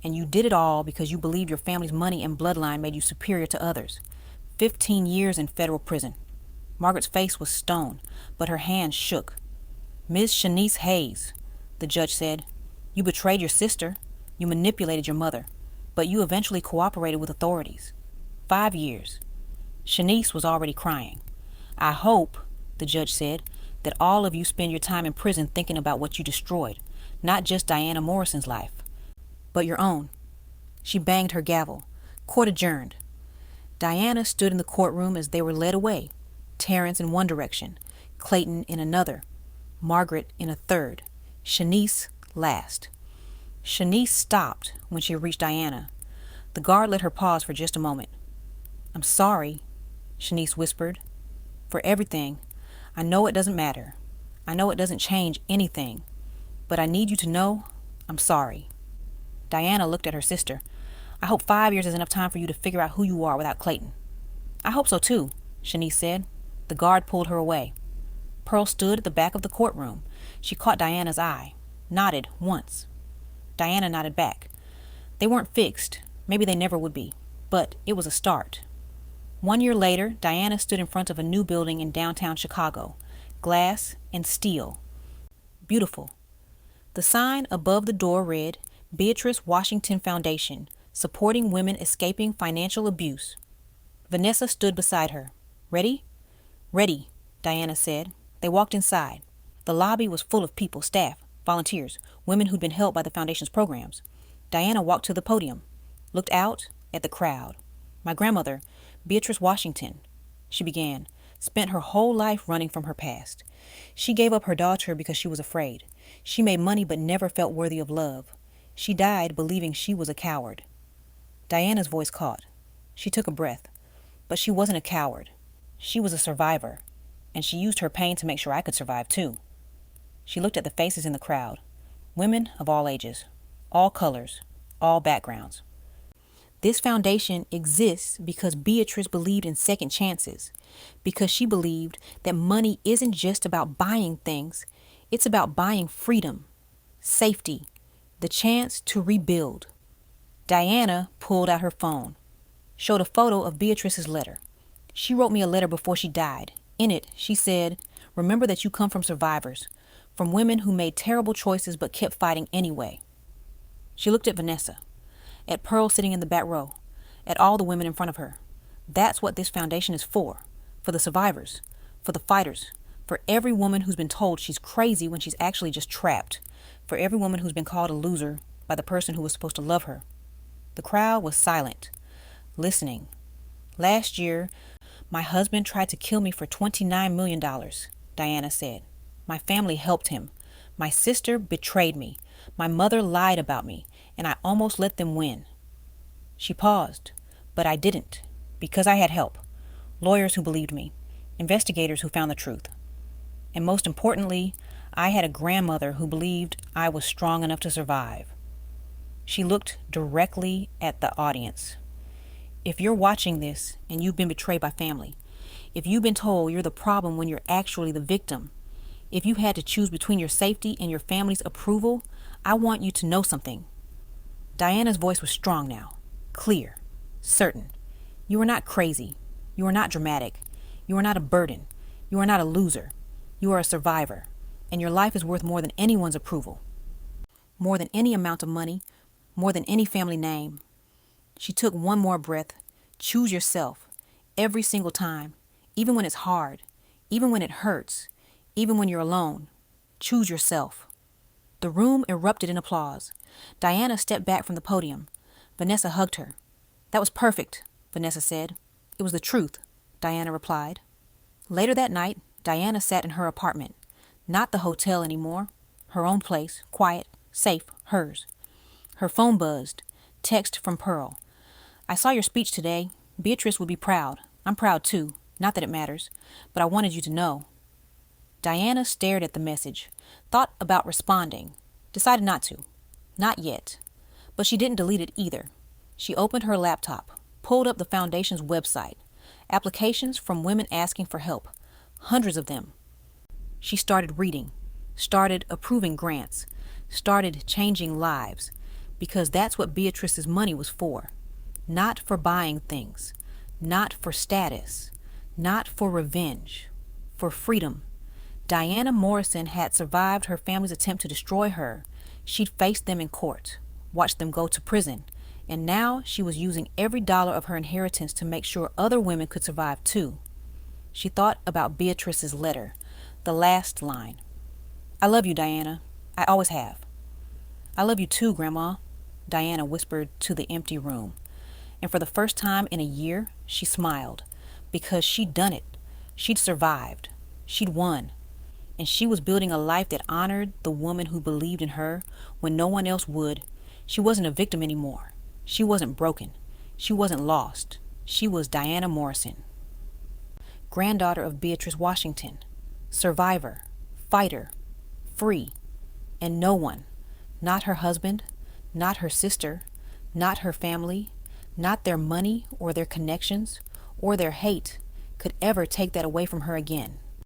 And you did it all because you believed your family's money and bloodline made you superior to others. 15 years in federal prison." Margaret's face was stone, but her hands shook. "Ms. Shanice Hayes," the judge said, "you betrayed your sister. You manipulated your mother. But you eventually cooperated with authorities. 5 years." Shanice was already crying. "I hope," the judge said, "that all of you spend your time in prison thinking about what you destroyed, not just Diana Morrison's life, but your own." She banged her gavel. Court adjourned. Diana stood in the courtroom as they were led away. Terrence in one direction, Clayton in another, Margaret in a third, Shanice last. Shanice stopped when she reached Diana. The guard let her pause for just a moment. "I'm sorry," Shanice whispered, "for everything. I know it doesn't matter. I know it doesn't change anything. But I need you to know I'm sorry." Diana looked at her sister. "I hope 5 years is enough time for you to figure out who you are without Clayton." "I hope so too," Shanice said. The guard pulled her away. Pearl stood at the back of the courtroom. She caught Diana's eye, nodded once. Diana nodded back. They weren't fixed. Maybe they never would be. But it was a start. 1 year later, Diana stood in front of a new building in downtown Chicago. Glass and steel. Beautiful. The sign above the door read, "Beatrice Washington Foundation, supporting women escaping financial abuse." Vanessa stood beside her. "Ready?" "Ready," Diana said. They walked inside. The lobby was full of people, staff, volunteers, women who'd been helped by the foundation's programs. Diana walked to the podium, looked out at the crowd. "My grandmother, Beatrice Washington," she began, "spent her whole life running from her past. She gave up her daughter because she was afraid. She made money but never felt worthy of love. She died believing she was a coward." Diana's voice caught. She took a breath. But she wasn't a coward. She was a survivor, and she used her pain to make sure I could survive too. She looked at the faces in the crowd. Women of all ages, all colors, all backgrounds. "This foundation exists because Beatrice believed in second chances, because she believed that money isn't just about buying things, it's about buying freedom, safety, the chance to rebuild." Diana pulled out her phone, showed a photo of Beatrice's letter. "She wrote me a letter before she died. In it, she said, 'Remember that you come from survivors, from women who made terrible choices but kept fighting anyway.'" She looked at Vanessa, at Pearl sitting in the back row, at all the women in front of her. "That's what this foundation is for the survivors, for the fighters, for every woman who's been told she's crazy when she's actually just trapped, for every woman who's been called a loser by the person who was supposed to love her." The crowd was silent, listening. "Last year, my husband tried to kill me for $29 million, Diana said. "My family helped him. My sister betrayed me. My mother lied about me, and I almost let them win." She paused, "But I didn't, because I had help. Lawyers who believed me, investigators who found the truth. And most importantly, I had a grandmother who believed I was strong enough to survive." She looked directly at the audience. If you're watching this and you've been betrayed by family, if you've been told you're the problem when you're actually the victim, if you had to choose between your safety and your family's approval, I want you to know something. Diana's voice was strong now, clear. certain. You are not crazy. You are not dramatic. You are not a burden. You are not a loser. You are a survivor, and your life is worth more than anyone's approval, more than any amount of money, more than any family name. She took one more breath. Choose yourself every single time, even when it's hard, even when it hurts, even when you're alone. Choose yourself. The room erupted in applause. Diana stepped back from the podium. Vanessa hugged her. That was perfect, Vanessa said. It was the truth, Diana replied. Later that night, Diana sat in her apartment. Not the hotel anymore. Her own place, quiet, safe, hers. Her phone buzzed. Text from Pearl. I saw your speech today. Beatrice would be proud. I'm proud too. Not that it matters, but I wanted you to know. Diana stared at the message, thought about responding, decided not to. Not yet. But she didn't delete it either. She opened her laptop, pulled up the foundation's website. Applications from women asking for help. Hundreds of them. She started reading, started approving grants, started changing lives, because that's what Beatrice's money was for. Not for buying things, not for status, not for revenge, for freedom. Diana Morrison had survived her family's attempt to destroy her. She'd faced them in court, watched them go to prison, and now she was using every dollar of her inheritance to make sure other women could survive too. She thought about Beatrice's letter, the last line. I love you, Diana. I always have. I love you too, Grandma, Diana whispered to the empty room. And for the first time in a year, she smiled, because she'd done it. She'd survived. She'd won. And she was building a life that honored the woman who believed in her when no one else would. She wasn't a victim anymore. She wasn't broken. She wasn't lost. She was Diana Morrison, granddaughter of Beatrice Washington, survivor, fighter, free, and no one, not her husband, not her sister, not her family, not their money or their connections or their hate, could ever take that away from her again.